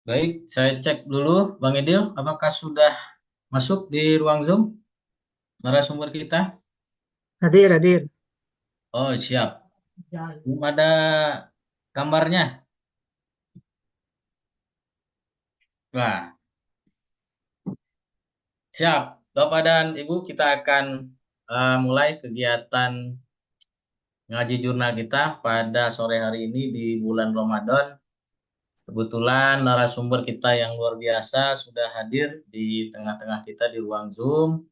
Baik, saya cek dulu Bang Idil, apakah sudah masuk di ruang Zoom narasumber kita? Hadir, hadir. Oh, siap. Belum ada gambarnya. Wah, siap. Bapak dan Ibu, kita akan mulai kegiatan ngaji jurnal kita pada sore hari ini di bulan Ramadan. Kebetulan narasumber kita yang luar biasa sudah hadir di tengah-tengah kita di ruang Zoom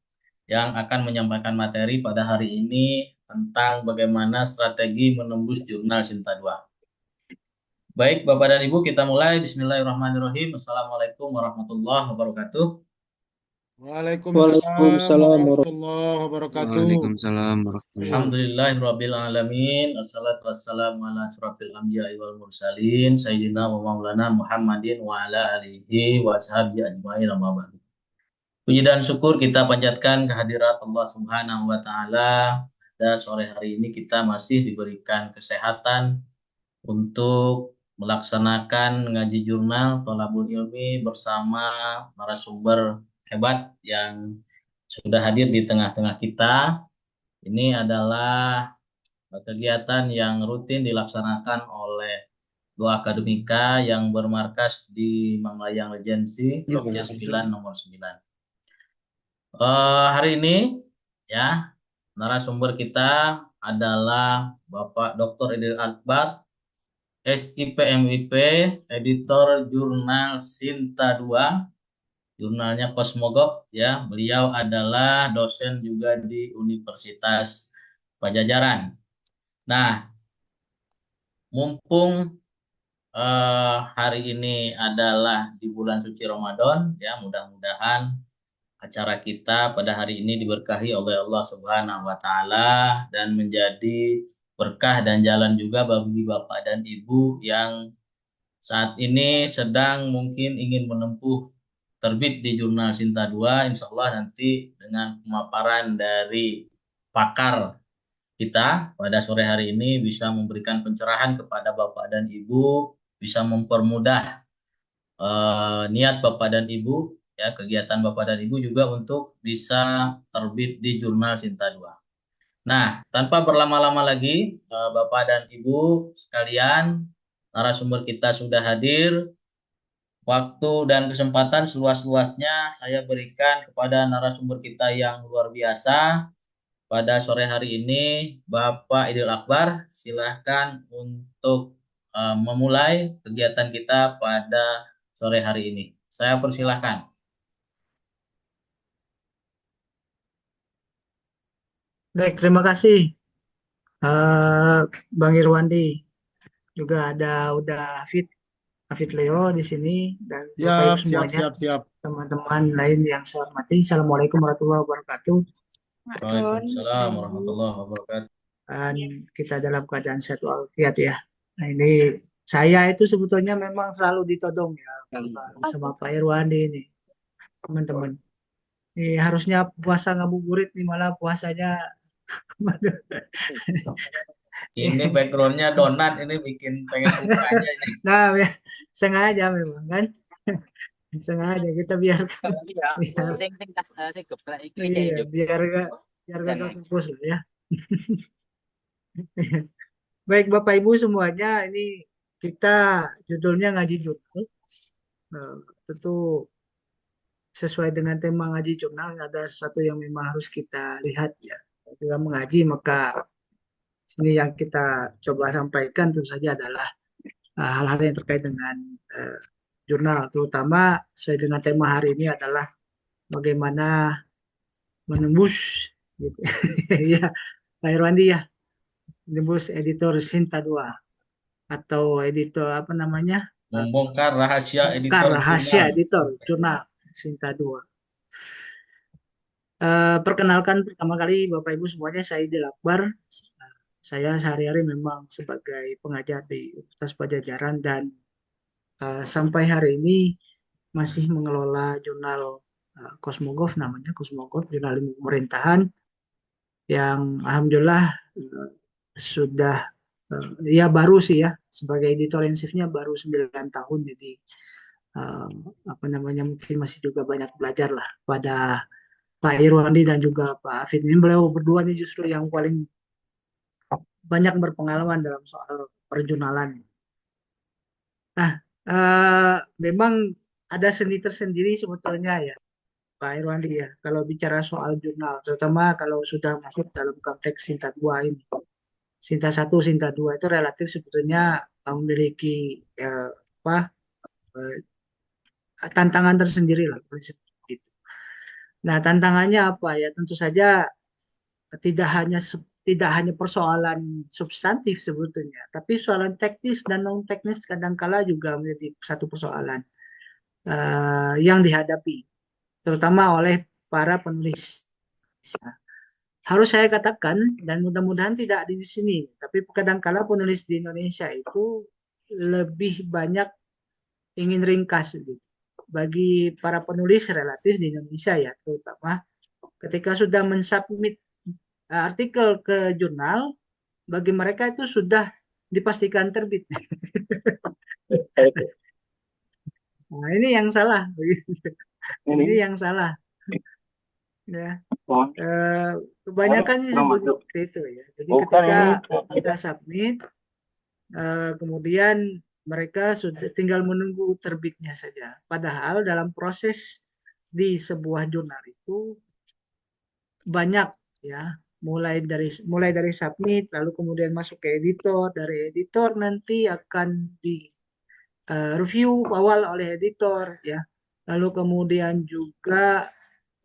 yang akan menyampaikan materi pada hari ini tentang bagaimana strategi menembus jurnal Sinta 2. Baik, Bapak dan Ibu, kita mulai. Bismillahirrahmanirrahim. Assalamualaikum warahmatullahi wabarakatuh. Waalaikumsalam Waalaikumsalam warahmatullahi wabarakatuh. Waalaikumsalam warahmatullahi Alhamdulillahirrabbilalamin. Assalatu wassalamu ala asyrafil anbiya'i wal mursalin. Sayyidina wa maulana Muhammadin wa ala alihi wa ashabihi ajma'in amma ba'du. Puji dan syukur kita panjatkan kehadirat Allah Subhanahu wa taala. Pada sore hari ini kita masih diberikan kesehatan untuk melaksanakan ngaji jurnal Thalabul Ilmi bersama narasumber hebat yang sudah hadir di tengah-tengah kita. Ini adalah kegiatan yang rutin dilaksanakan oleh Dua Akademika yang bermarkas di Manglayang Regency, Jogja 9 nomor 9. Hari ini ya narasumber kita adalah Bapak Dr. Idil Akbar, SIP MIP, editor jurnal Sinta 2, jurnalnya Kosmogop ya. Beliau adalah dosen juga di Universitas Pajajaran. Nah, mumpung hari ini adalah di bulan suci Ramadan, ya mudah-mudahan acara kita pada hari ini diberkahi oleh Allah Subhanahu wa taala dan menjadi berkah dan jalan juga bagi Bapak dan Ibu yang saat ini sedang mungkin ingin menempuh terbit di jurnal Sinta 2. Insya Allah nanti dengan pemaparan dari pakar kita pada sore hari ini bisa memberikan pencerahan kepada Bapak dan Ibu, bisa mempermudah niat Bapak dan Ibu, ya kegiatan Bapak dan Ibu juga untuk bisa terbit di jurnal Sinta 2. Nah, tanpa berlama-lama lagi, Bapak dan Ibu sekalian, narasumber kita sudah hadir. Waktu dan kesempatan seluas-luasnya saya berikan kepada narasumber kita yang luar biasa pada sore hari ini, Bapak Idil Akbar. Silahkan untuk memulai kegiatan kita pada sore hari ini. Saya persilahkan. Baik, terima kasih Bang Irwandi. Juga udah Hafid Leo di sini dan Bapak Ibu Siap, siap, semuanya, siap, siap. teman-teman lain yang saya hormati. Assalamualaikum warahmatullahi wabarakatuh. Waalaikumsalam warahmatullahi wabarakatuh. Dan kita dalam keadaan sehat walafiat ya. Nah ini saya itu sebetulnya memang selalu ditodong ya sama Pak Irwandi ini, teman-teman. Ini harusnya puasa ngabuburit nih malah puasanya. Ini backgroundnya donat, ini bikin pengen buka aja ini. Nah, ya, sengaja memang kan, sengaja kita biarkan, biar, iya, biar gak fokus lah ya. Baik Bapak Ibu semuanya, ini kita judulnya ngaji jurnal. Nah, tentu sesuai dengan tema ngaji jurnal ada sesuatu yang memang harus kita lihat ya. Kita mengaji maka sini yang kita coba sampaikan tentu saja adalah hal-hal yang terkait dengan jurnal, terutama sesuai dengan tema hari ini adalah bagaimana menembus gitu. Ya, Pak Irwandi ya, menembus editor Sinta 2 atau editor apa namanya? Membongkar rahasia Bongkar editor rahasia jurnal. editor jurnal Sinta 2. Perkenalkan pertama kali Bapak Ibu semuanya, saya Idil Akbar. Saya sehari-hari memang sebagai pengajar di Universitas Pajajaran dan sampai hari ini masih mengelola jurnal Cosmogov, namanya Cosmogov, jurnal ilmu pemerintahan yang alhamdulillah sudah ya baru sih ya, sebagai editor in chiefnya baru 9 tahun, jadi apa namanya mungkin masih juga banyak belajar lah pada Pak Irwandi dan juga Pak Afid. Ini beliau berdua nih justru yang paling banyak berpengalaman dalam soal perjurnalan. Nah, memang ada seni tersendiri sebetulnya ya Pak Irwandi ya, kalau bicara soal jurnal, terutama kalau sudah masuk dalam konteks Sinta 2 ini. Sinta 1, Sinta 2 itu relatif sebetulnya memiliki apa eh, tantangan tersendiri lah prinsip itu. Nah, tantangannya apa ya? Tentu saja tidak hanya tidak hanya persoalan substantif sebetulnya, tapi soalan teknis dan non teknis kadangkala juga menjadi satu persoalan yang dihadapi, terutama oleh para penulis. Harus saya katakan, dan mudah-mudahan tidak di sini, tapi kadangkala penulis di Indonesia itu lebih banyak ingin ringkas gitu. Bagi para penulis relatif di Indonesia ya, terutama ketika sudah mensubmit artikel ke jurnal, bagi mereka itu sudah dipastikan terbit. Nah, ini yang salah. Ini yang salah. Ya. Kebanyakan sih seperti itu ya. Jadi ketika kita submit, kemudian mereka sudah tinggal menunggu terbitnya saja. Padahal dalam proses di sebuah jurnal itu banyak ya, mulai dari submit, lalu kemudian masuk ke editor, dari editor nanti akan di review awal oleh editor ya, lalu kemudian juga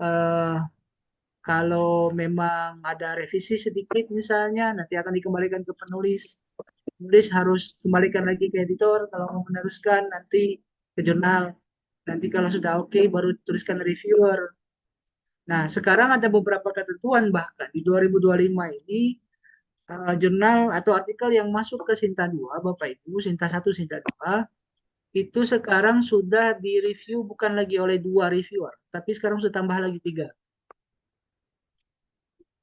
uh, Kalau memang ada revisi sedikit misalnya, nanti akan dikembalikan ke penulis. Penulis harus kembalikan lagi ke editor kalau mau meneruskan, nanti ke jurnal. Nanti kalau sudah oke, baru tuliskan reviewer. Nah, sekarang ada beberapa ketentuan bahkan di 2025 ini jurnal atau artikel yang masuk ke Sinta 2, Bapak Ibu, Sinta 1, Sinta 2, itu sekarang sudah direview bukan lagi oleh 2 reviewer, tapi sekarang sudah tambah lagi 3.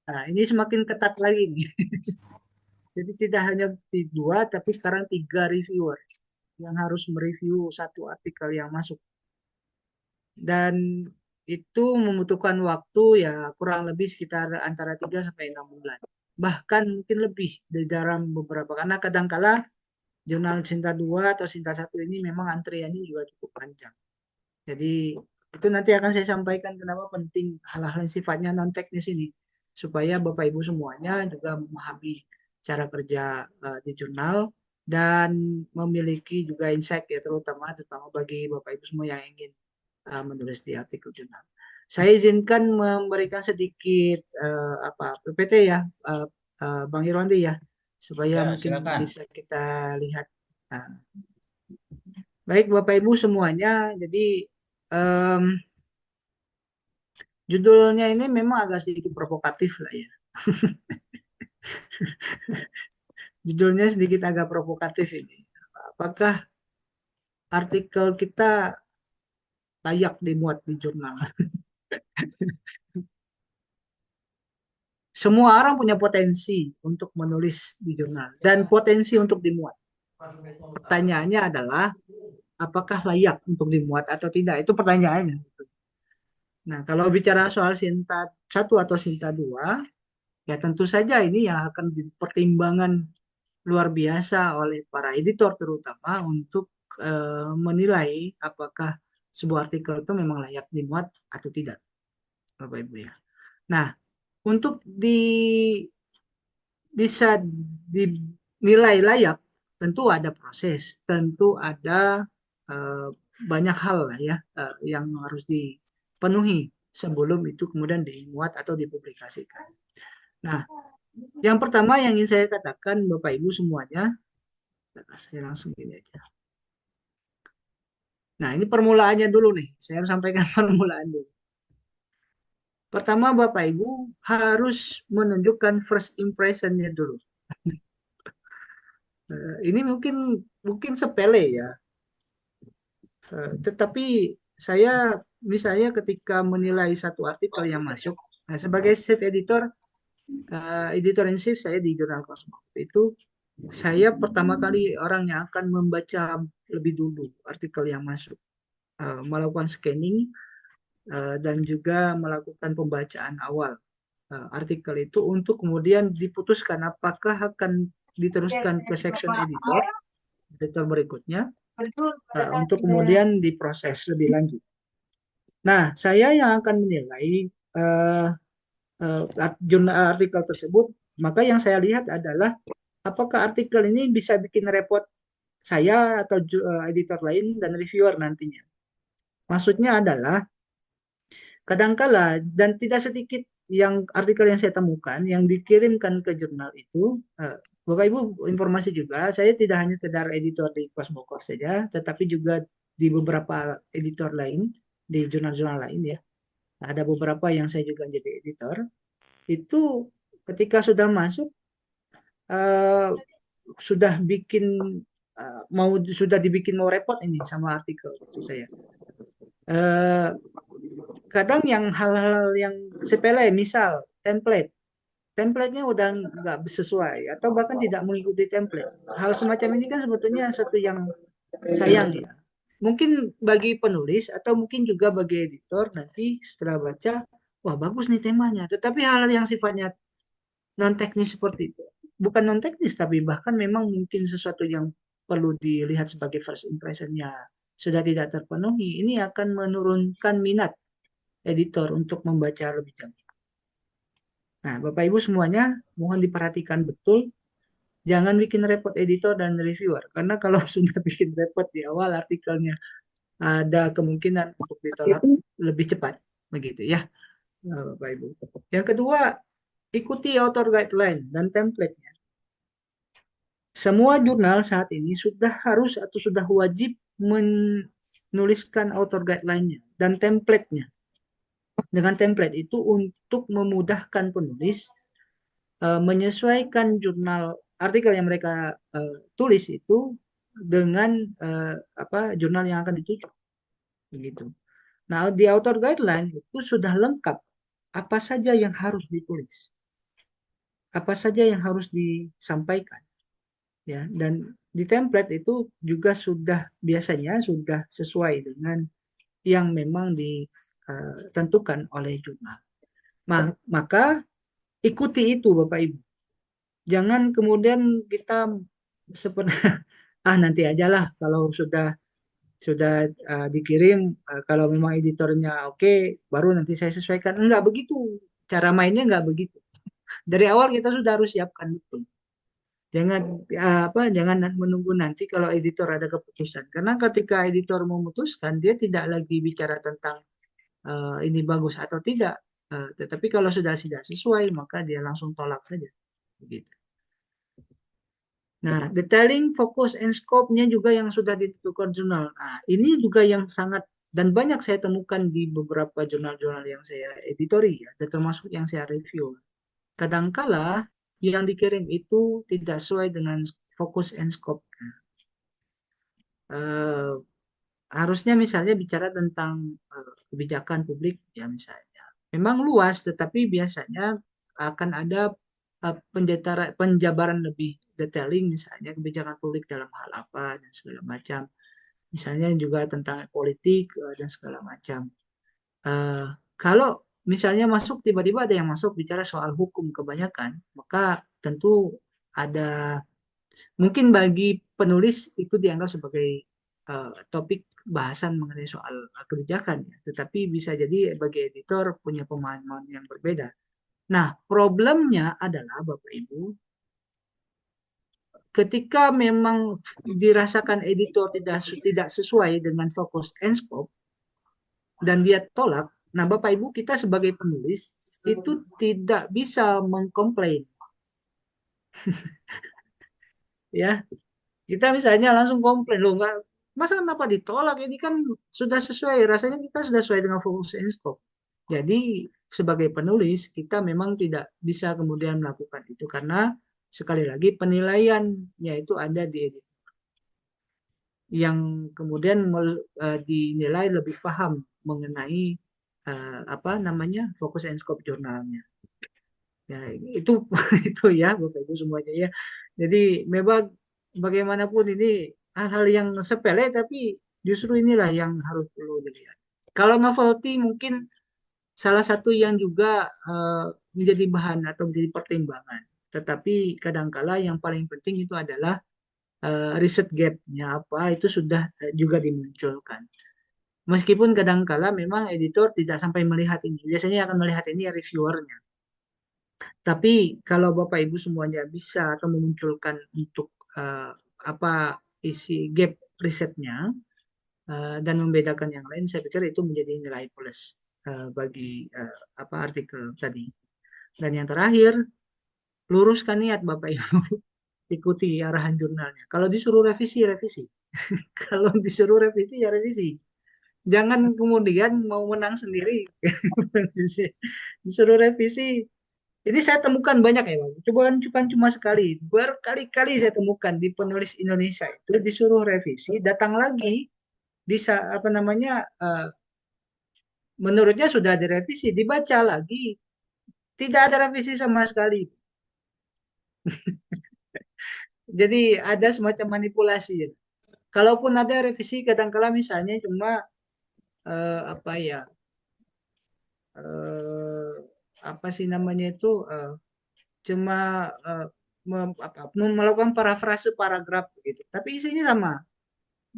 Nah, ini semakin ketat lagi nih. Jadi tidak hanya 2, tapi sekarang 3 reviewer yang harus mereview satu artikel yang masuk. Dan itu membutuhkan waktu ya kurang lebih sekitar antara 3 sampai 6 bulan. Bahkan mungkin lebih dari dalam beberapa, karena kadangkala jurnal Sinta 2 atau Sinta 1 ini memang antriannya juga cukup panjang. Jadi itu nanti akan saya sampaikan kenapa penting hal-hal yang sifatnya non teknis ini, supaya Bapak Ibu semuanya juga memahami cara kerja di jurnal dan memiliki juga insight ya, terutama bagi Bapak Ibu semua yang ingin menulis di artikel jurnal. Saya izinkan memberikan sedikit PPT ya, Bang Irwandi ya, supaya Ya, mungkin silakan. bisa kita lihat. Nah, baik Bapak Ibu semuanya, jadi judulnya ini memang agak sedikit provokatif lah ya. Judulnya sedikit agak provokatif ini. Apakah artikel kita layak dimuat di jurnal? Semua orang punya potensi untuk menulis di jurnal dan potensi untuk dimuat. Pertanyaannya adalah apakah layak untuk dimuat atau tidak? Itu pertanyaannya. Nah, kalau bicara soal Sinta 1 atau Sinta 2, ya tentu saja ini yang akan dipertimbangkan luar biasa oleh para editor terutama untuk menilai apakah sebuah artikel itu memang layak dimuat atau tidak, Bapak Ibu ya. Nah, untuk bisa dinilai layak, tentu ada proses, tentu ada banyak hal lah ya yang harus dipenuhi sebelum itu kemudian dimuat atau dipublikasikan. Nah, yang pertama yang ingin saya katakan Bapak Ibu semuanya, saya langsung ini aja. Nah, ini permulaannya dulu nih. Saya harus sampaikan permulaan dulu. Pertama, Bapak Ibu harus menunjukkan first impression-nya dulu. Ini mungkin sepele ya. Tetapi saya misalnya ketika menilai satu artikel yang masuk, nah, sebagai chief editor, editor in chief saya di Jurnal Cosmo itu, saya pertama kali orang yang akan membaca lebih dulu artikel yang masuk, melakukan scanning dan juga melakukan pembacaan awal artikel itu untuk kemudian diputuskan apakah akan diteruskan ke section editor berikutnya untuk kemudian diproses lebih lanjut. Nah, saya yang akan menilai artikel tersebut, maka yang saya lihat adalah apakah artikel ini bisa bikin repot saya atau editor lain dan reviewer nantinya. Maksudnya adalah kadangkala dan tidak sedikit yang artikel yang saya temukan yang dikirimkan ke jurnal itu, Bapak Ibu informasi juga, saya tidak hanya sekedar editor di Cosmocor saja, tetapi juga di beberapa editor lain, di jurnal-jurnal lain ya. Ada beberapa yang saya juga jadi editor. Itu ketika sudah masuk, sudah dibikin mau repot ini sama artikel itu saya. Kadang yang hal-hal yang sepele, misal template-nya udah nggak sesuai atau bahkan tidak mengikuti template. Hal semacam ini kan sebetulnya satu yang sayang ya. Mungkin bagi penulis atau mungkin juga bagi editor nanti setelah baca, wah bagus nih temanya. Tetapi hal yang sifatnya non teknis seperti itu, bukan non teknis tapi bahkan memang mungkin sesuatu yang perlu dilihat sebagai first impression-nya sudah tidak terpenuhi, ini akan menurunkan minat editor untuk membaca lebih jauh. Nah, Bapak Ibu semuanya mohon diperhatikan betul, jangan bikin repot editor dan reviewer, karena kalau sudah bikin repot di awal artikelnya, ada kemungkinan untuk ditolak lebih cepat, begitu ya. Bapak Ibu. Yang kedua, ikuti author guideline dan template-nya. Semua jurnal saat ini sudah harus atau sudah wajib menuliskan author guideline-nya dan template-nya. Dengan template itu untuk memudahkan penulis menyesuaikan jurnal artikel yang mereka tulis itu dengan jurnal yang akan dituju, begitu. Nah, di author guideline itu sudah lengkap apa saja yang harus ditulis, apa saja yang harus disampaikan, ya. Dan di template itu juga sudah biasanya sudah sesuai dengan yang memang ditentukan oleh jurnal. Maka ikuti itu, Bapak Ibu. Jangan kemudian kita seperti nanti ajalah kalau sudah dikirim, kalau memang editornya oke, baru nanti saya sesuaikan. Enggak begitu. Cara mainnya enggak begitu. Dari awal kita sudah harus siapkan itu. Jangan menunggu nanti kalau editor ada keputusan. Karena ketika editor memutuskan, dia tidak lagi bicara tentang ini bagus atau tidak. Tetapi kalau sudah tidak sesuai, maka dia langsung tolak saja. Begitu. Nah, detailing, fokus, and scope-nya juga yang sudah ditentukan jurnal. Nah, ini juga yang sangat dan banyak saya temukan di beberapa jurnal-jurnal yang saya editori, ya, dan termasuk yang saya review. Kadangkala yang dikirim itu tidak sesuai dengan fokus and scope. Harusnya misalnya bicara tentang kebijakan publik, ya misalnya. Memang luas, tetapi biasanya akan ada penjabaran lebih detailing, misalnya kebijakan publik dalam hal apa dan segala macam. Misalnya juga tentang politik dan segala macam. Kalau misalnya masuk tiba-tiba ada yang masuk bicara soal hukum kebanyakan, maka tentu ada mungkin bagi penulis itu dianggap sebagai topik bahasan mengenai soal kebijakan, ya. Tetapi bisa jadi bagi editor punya pemahaman yang berbeda. Nah, problemnya adalah Bapak Ibu, ketika memang dirasakan editor tidak sesuai dengan fokus and scope dan dia tolak, nah Bapak Ibu kita sebagai penulis itu tidak bisa mengkomplain, ya. Kita misalnya langsung komplain, loh nggak, masa kenapa ditolak, ini kan sudah sesuai, rasanya kita sudah sesuai dengan fokus and scope. Jadi sebagai penulis kita memang tidak bisa kemudian melakukan itu karena sekali lagi penilaiannya itu ada di editor yang kemudian dinilai lebih paham mengenai fokus and scope jurnalnya. Ya, itu itu ya Bapak Ibu semuanya, ya. Jadi memang bagaimanapun ini hal-hal yang sepele, tapi justru inilah yang harus perlu dilihat. Kalau novelty mungkin salah satu yang juga menjadi bahan atau menjadi pertimbangan. Tetapi kadangkala yang paling penting itu adalah riset gap-nya apa, itu sudah juga dimunculkan. Meskipun kadangkala memang editor tidak sampai melihat ini. Biasanya akan melihat ini reviewernya. Tapi kalau Bapak Ibu semuanya bisa atau memunculkan untuk apa isi gap risetnya dan membedakan yang lain, saya pikir itu menjadi nilai plus bagi artikel tadi. Dan yang terakhir, luruskan niat Bapak Ibu, ikuti arahan jurnalnya. Kalau disuruh revisi, revisi. Kalau disuruh revisi, ya revisi. Jangan kemudian mau menang sendiri. Disuruh revisi, ini saya temukan banyak ya, Bang. Bukan cuma sekali, berkali-kali saya temukan di penulis Indonesia itu disuruh revisi, datang lagi bisa menurutnya sudah direvisi, dibaca lagi, tidak ada revisi sama sekali. Jadi ada semacam manipulasi, ya. Kalaupun ada revisi, kadang-kala misalnya cuma eh, apa ya, eh, apa sih namanya itu, cuma eh, melakukan parafrase paragraf gitu. Tapi isinya sama.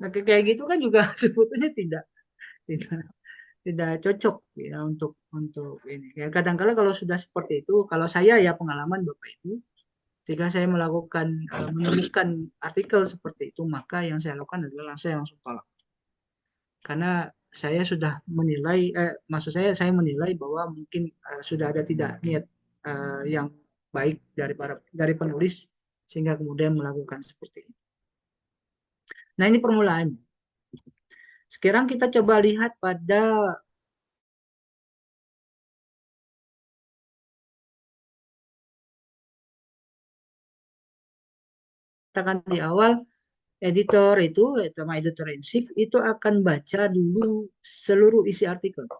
Nah, kayak gitu kan juga sebetulnya tidak tidak cocok ya untuk ini. Ya, kadang-kala kalau sudah seperti itu, kalau saya ya pengalaman Bapak Ibu, ketika saya melakukan menemukan artikel seperti itu, maka yang saya lakukan adalah saya langsung tolak. Karena saya sudah menilai, maksud saya menilai bahwa mungkin sudah ada tidak niat yang baik dari penulis sehingga kemudian melakukan seperti ini. Nah, ini permulaan. Sekarang kita coba lihat pada katakan di awal, editor itu, sama editor in chief itu akan baca dulu seluruh isi artikel.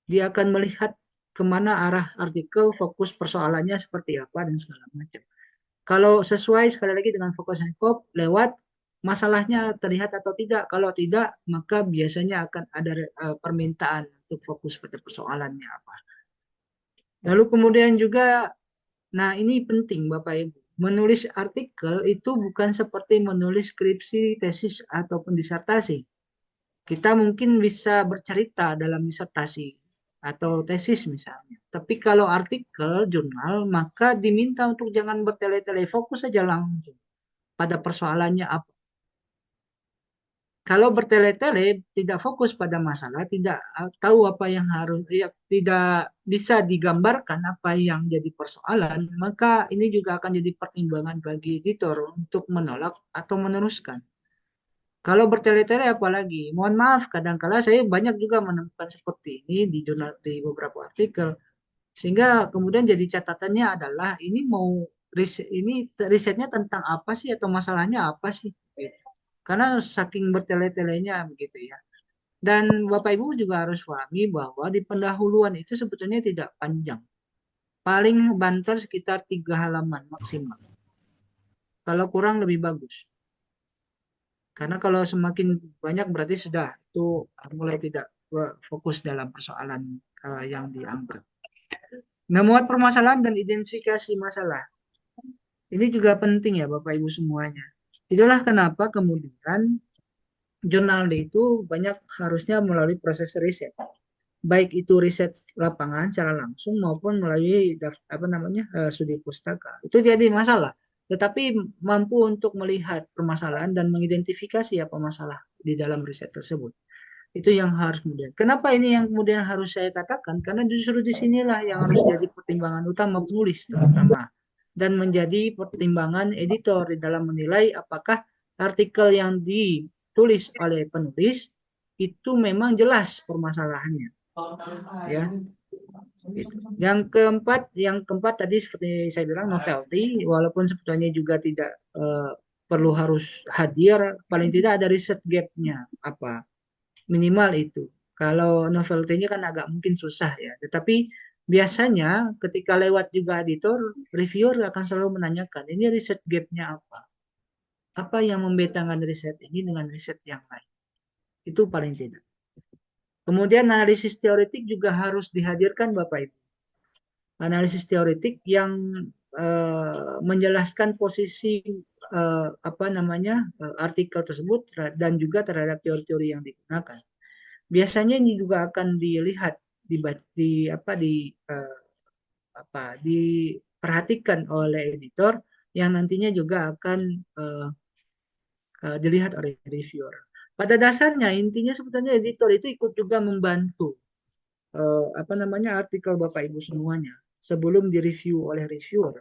Dia akan melihat kemana arah artikel, fokus persoalannya seperti apa dan segala macam. Kalau sesuai sekali lagi dengan fokus and scope, lewat masalahnya terlihat atau tidak. Kalau tidak, maka biasanya akan ada permintaan untuk fokus pada persoalannya apa. Lalu kemudian juga, nah ini penting Bapak Ibu. Menulis artikel itu bukan seperti menulis skripsi, tesis, ataupun disertasi. Kita mungkin bisa bercerita dalam disertasi atau tesis misalnya. Tapi kalau artikel, jurnal, maka diminta untuk jangan bertele-tele, fokus saja langsung pada persoalannya apa. Kalau bertele-tele, tidak fokus pada masalah, tidak tahu apa yang harus, ya, tidak bisa digambarkan apa yang jadi persoalan, maka ini juga akan jadi pertimbangan bagi editor untuk menolak atau meneruskan. Kalau bertele-tele apalagi, mohon maaf, kadang-kala saya banyak juga menemukan seperti ini di jurnal, di beberapa artikel, sehingga kemudian jadi catatannya adalah ini risetnya tentang apa sih atau masalahnya apa sih? Karena saking bertele-telenya begitu ya. Dan Bapak Ibu juga harus pahami bahwa di pendahuluan itu sebetulnya tidak panjang. Paling banter sekitar 3 halaman maksimal. Kalau kurang lebih bagus. Karena kalau semakin banyak berarti sudah itu mulai tidak fokus dalam persoalan yang diangkat. Memuat permasalahan dan identifikasi masalah. Ini juga penting ya Bapak Ibu semuanya. Itulah kenapa kemudian jurnal itu banyak harusnya melalui proses riset. Baik itu riset lapangan secara langsung maupun melalui studi pustaka. Itu jadi masalah. Tetapi mampu untuk melihat permasalahan dan mengidentifikasi apa masalah di dalam riset tersebut. Itu yang harus kemudian. Kenapa ini yang kemudian harus saya katakan? Karena justru disinilah yang harus jadi pertimbangan utama penulis terutama. Dan menjadi pertimbangan editor di dalam menilai apakah artikel yang ditulis oleh penulis itu memang jelas permasalahannya. Ya. Yang keempat tadi seperti saya bilang novelty, walaupun sebetulnya juga tidak perlu harus hadir, paling tidak ada riset gap-nya apa minimal itu. Kalau novelty-nya kan agak mungkin susah ya, tetapi biasanya ketika lewat juga editor, reviewer akan selalu menanyakan ini riset gap-nya apa? Apa yang membedakan riset ini dengan riset yang lain? Itu paling tidak. Kemudian analisis teoretik juga harus dihadirkan Bapak Ibu. Analisis teoretik yang menjelaskan posisi artikel tersebut dan juga terhadap teori-teori yang digunakan. Biasanya ini juga akan dilihat diperhatikan oleh editor yang nantinya juga akan dilihat oleh reviewer. Pada dasarnya intinya sebetulnya editor itu ikut juga membantu artikel Bapak Ibu semuanya sebelum direview oleh reviewer.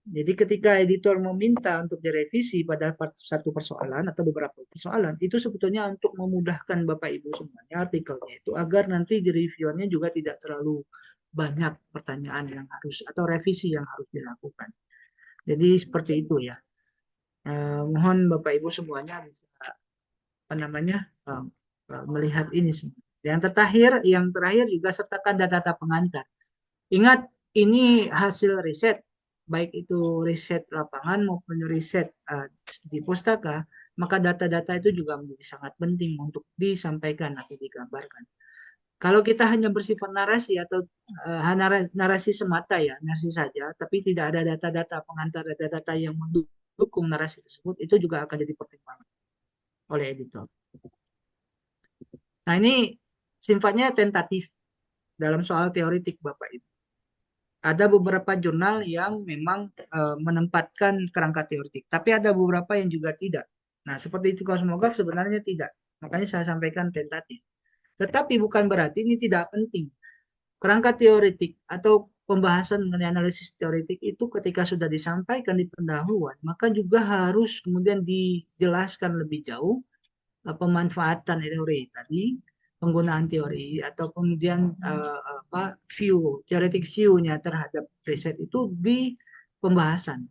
Jadi ketika editor meminta untuk direvisi pada satu persoalan atau beberapa persoalan, itu sebetulnya untuk memudahkan Bapak Ibu semuanya artikelnya itu agar nanti di reviewernya juga tidak terlalu banyak pertanyaan yang harus atau revisi yang harus dilakukan. Jadi seperti itu ya. Mohon Bapak Ibu semuanya bisa melihat ini semua. Yang terakhir juga sertakan data-data pengantar. Ingat, ini hasil riset, baik itu riset lapangan maupun riset di pustaka, maka data-data itu juga menjadi sangat penting untuk disampaikan atau digambarkan. Kalau kita hanya bersifat narasi atau narasi semata ya, narasi saja, tapi tidak ada data-data pengantar, data-data yang mendukung narasi tersebut, itu juga akan jadi pertimbangan oleh editor. Nah, ini sifatnya tentatif dalam soal teoritik Bapak Ibu. Ada beberapa jurnal yang memang menempatkan kerangka teoritik, tapi ada beberapa yang juga tidak. Nah, seperti itu Kosmograf sebenarnya tidak. Makanya saya sampaikan tentatif. Tetapi bukan berarti ini tidak penting. Kerangka teoretik atau pembahasan mengenai analisis teoretik itu ketika sudah disampaikan di pendahuluan, maka juga harus kemudian dijelaskan lebih jauh pemanfaatan teori tadi, penggunaan teori atau kemudian theoretic view-nya terhadap riset itu di pembahasan.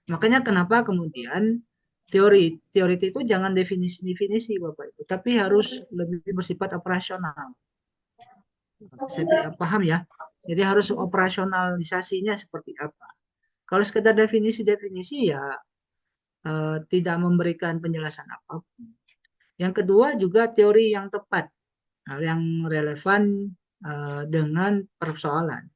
Makanya kenapa kemudian teori itu jangan definisi-definisi Bapak Ibu, tapi harus lebih bersifat operasional. Saya paham ya. Jadi harus operasionalisasinya seperti apa. Kalau sekedar definisi-definisi ya tidak memberikan penjelasan apapun. Yang kedua juga teori yang tepat, yang relevan dengan persoalan.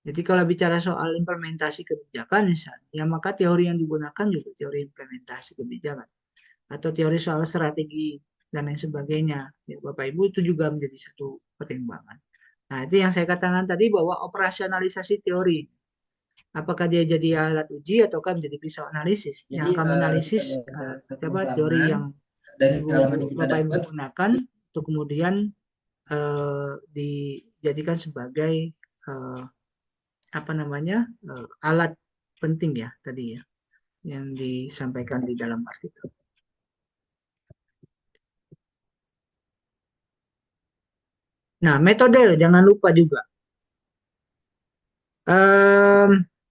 Jadi kalau bicara soal implementasi kebijakan misalnya, ya maka teori yang digunakan juga teori implementasi kebijakan. Atau teori soal strategi dan lain sebagainya. Ya, Bapak Ibu itu juga menjadi satu pertimbangan. Nah itu yang saya katakan tadi bahwa operasionalisasi teori. Apakah dia jadi alat uji ataukah menjadi pisau analisis. Jadi Yang akan menganalisis teori yang Bapak Ibu gunakan untuk kemudian dijadikan sebagai alat penting ya tadi ya yang disampaikan di dalam artikel. Nah, metode jangan lupa juga.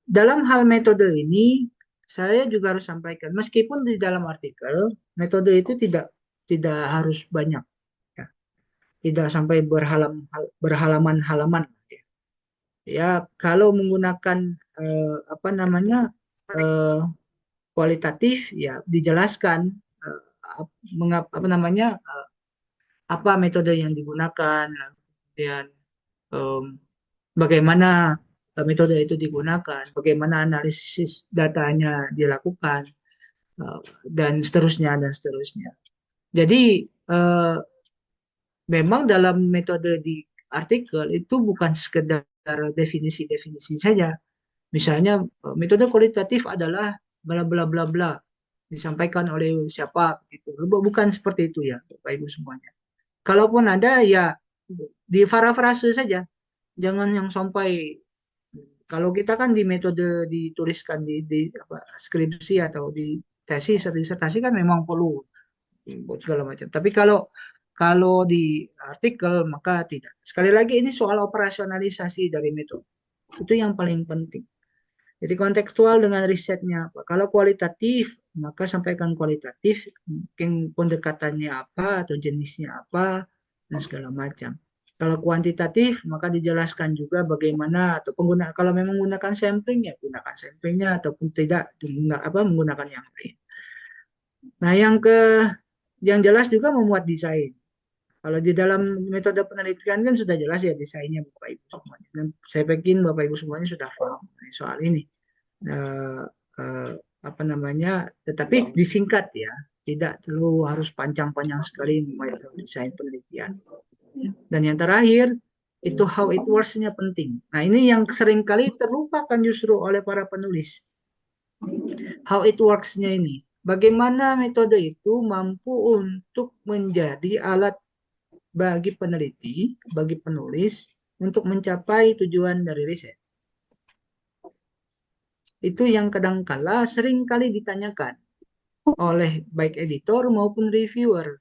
Dalam hal metode ini saya juga harus sampaikan meskipun di dalam artikel metode itu tidak harus banyak ya. Tidak sampai berhalaman-halaman ya. Ya, kalau menggunakan kualitatif ya dijelaskan apa metode yang digunakan, kemudian bagaimana metode itu digunakan, bagaimana analisis datanya dilakukan, dan seterusnya dan seterusnya. Jadi memang dalam metode di artikel itu bukan sekedar definisi-definisi saja. Misalnya metode kualitatif adalah bla bla bla bla disampaikan oleh siapa gitu. Bukan seperti itu ya, Bapak Ibu semuanya. Kalaupun ada ya di parafrase saja. Jangan yang sampai kalau kita kan di metode dituliskan di skripsi atau di tesis atau disertasi kan memang perlu buat segala macam. Tapi kalau di artikel maka tidak. Sekali lagi ini soal operasionalisasi dari metode. Itu yang paling penting. Jadi kontekstual dengan risetnya apa. Kalau kualitatif, maka sampaikan kualitatif, mungkin pendekatannya apa atau jenisnya apa dan segala macam. Kalau kuantitatif, maka dijelaskan juga bagaimana atau kalau memang menggunakan sampling ya gunakan samplingnya ataupun tidak menggunakan yang lain. Nah, yang jelas juga memuat desain. Kalau di dalam metode penelitian kan sudah jelas ya desainnya Bapak Ibu semuanya. Dan saya pikir Bapak Ibu semuanya sudah paham soal ini. Tetapi disingkat ya, tidak terlalu harus panjang-panjang sekali desain penelitian. Dan yang terakhir itu how it works-nya penting. Nah ini yang seringkali terlupakan justru oleh para penulis. How it works-nya ini, bagaimana metode itu mampu untuk menjadi alat bagi peneliti, bagi penulis untuk mencapai tujuan dari riset. Itu yang kadangkala seringkali ditanyakan oleh baik editor maupun reviewer.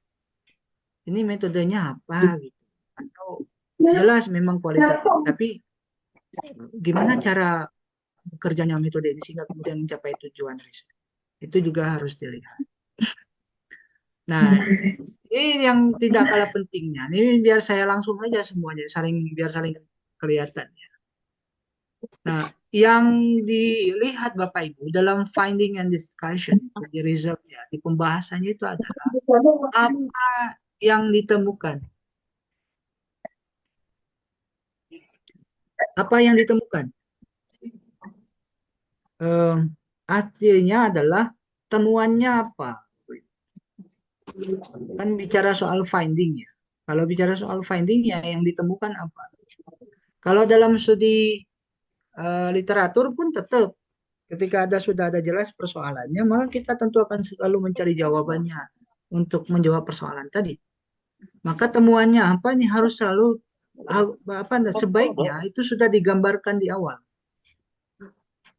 Ini metodenya apa gitu. Atau jelas memang kualitatif, tapi gimana cara bekerjanya metode ini sehingga kemudian mencapai tujuan riset. Itu juga harus dilihat. Nah, ini yang tidak kalah pentingnya. Ini biar saya langsung aja semuanya, biar saling kelihatan ya. Nah, yang dilihat Bapak Ibu dalam finding and discussion di resultnya, di pembahasannya itu adalah apa yang ditemukan. Apa yang ditemukan? Artinya adalah temuannya apa? Kan bicara soal finding ya. Kalau bicara soal finding ya yang ditemukan apa? Kalau dalam studi literatur pun tetap ketika sudah ada jelas persoalannya, maka kita tentu akan selalu mencari jawabannya untuk menjawab persoalan tadi. Maka temuannya apa nih harus selalu apa sebaiknya itu sudah digambarkan di awal,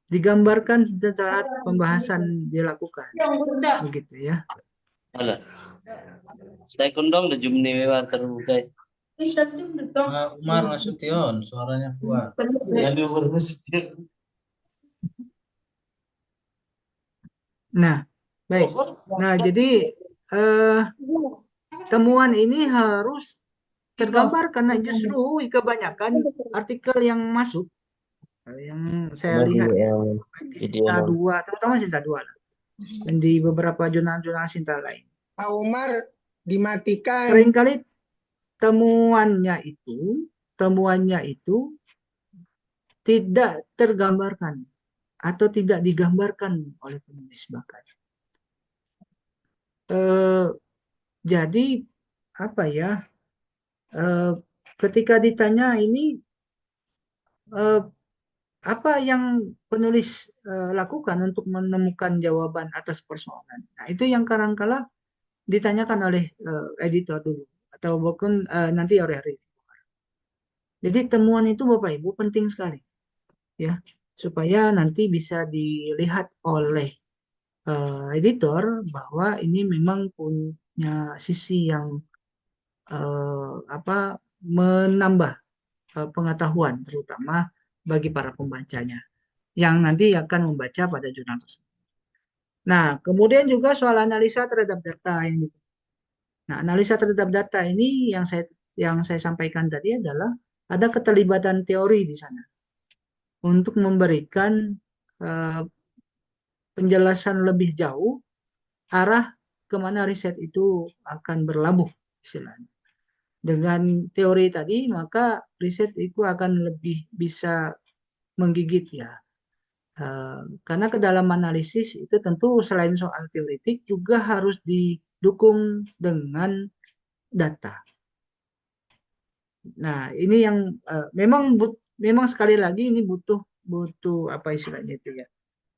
digambarkan saat pembahasan dilakukan, begitu ya. Alah, saya kondong udah jumni memang terbuka. Umar Nasution, suaranya kuat. Aduh, bermestir. Nah, baik. Nah, jadi eh, temuan ini harus tergambar karena justru kebanyakan artikel yang masuk, yang saya Bagi lihat ya, yang baik di video Sinta 2, terutama Sinta 2 lah, dan di beberapa jurnal-jurnal Sinta lain. Pak Umar dimatikan. Seringkali temuannya itu tidak tergambarkan atau tidak digambarkan oleh penulis bahkan. Eh, jadi apa ya? Eh, ketika ditanya ini eh, apa yang penulis lakukan untuk menemukan jawaban atas persoalan. Nah, itu yang kadang-kala ditanyakan oleh editor dulu atau bahkan nanti oleh reviewer. Jadi temuan itu Bapak Ibu penting sekali ya supaya nanti bisa dilihat oleh editor bahwa ini memang punya sisi yang apa menambah pengetahuan terutama bagi para pembacanya yang nanti akan membaca pada jurnal tersebut. Nah, kemudian juga soal analisa terhadap data ini. Nah, analisa terhadap data ini yang saya sampaikan tadi adalah ada keterlibatan teori di sana untuk memberikan uh, penjelasan lebih jauh arah kemana riset itu akan berlabuh istilahnya. Dengan teori tadi, maka riset itu akan lebih bisa menggigit ya. Karena ke dalam analisis itu tentu selain soal teoretik juga harus didukung dengan data. Nah, ini yang memang sekali lagi ini butuh butuh apa istilahnya itu ya,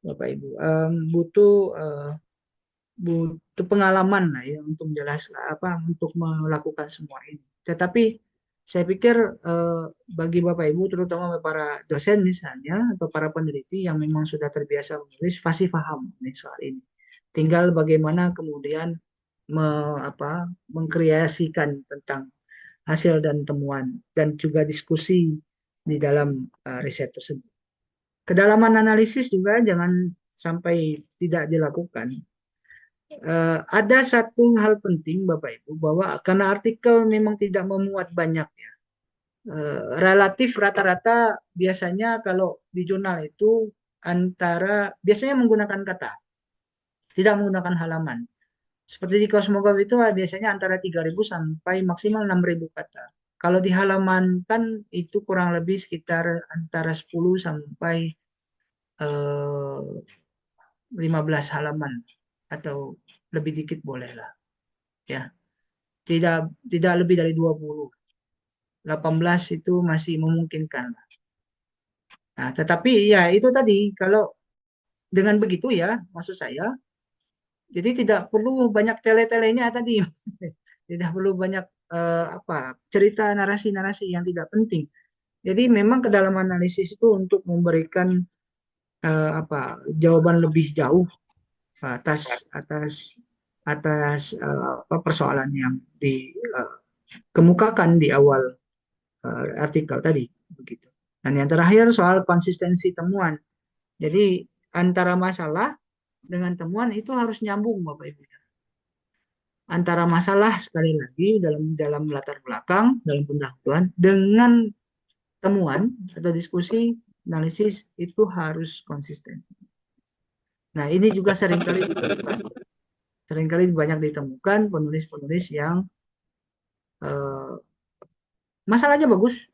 Bapak Ibu, butuh butuh pengalaman lah ya untuk menjelaskan apa untuk melakukan semua ini. Tetapi saya pikir bagi Bapak Ibu terutama para dosen misalnya atau para peneliti yang memang sudah terbiasa menulis pasti paham nih soal ini. Tinggal bagaimana kemudian mengkreasikan tentang hasil dan temuan dan juga diskusi di dalam riset tersebut. Kedalaman analisis juga jangan sampai tidak dilakukan. Ada satu hal penting Bapak Ibu bahwa karena artikel memang tidak memuat banyak ya. Relatif rata-rata biasanya kalau di jurnal itu biasanya menggunakan kata, tidak menggunakan halaman. Seperti di Cosmogov itu biasanya antara 3.000 sampai maksimal 6.000 kata. Kalau di halaman kan itu kurang lebih sekitar antara 10 sampai 15 halaman atau lebih dikit boleh lah ya. Tidak tidak lebih dari 20. 18 itu masih memungkinkan. Nah, tetapi ya itu tadi kalau dengan begitu ya maksud saya jadi tidak perlu banyak tele-telenya tadi. Tidak perlu banyak cerita narasi-narasi yang tidak penting. Jadi memang ke dalam analisis itu untuk memberikan jawaban lebih jauh atas atas atas persoalan yang dikemukakan di awal artikel tadi begitu. Dan yang terakhir soal konsistensi temuan. Jadi antara masalah dengan temuan itu harus nyambung Bapak Ibu. Antara masalah sekali lagi dalam dalam latar belakang, dalam pendahuluan dengan temuan atau diskusi analisis itu harus konsisten. Nah, ini juga seringkali banyak ditemukan penulis-penulis yang masalahnya bagus,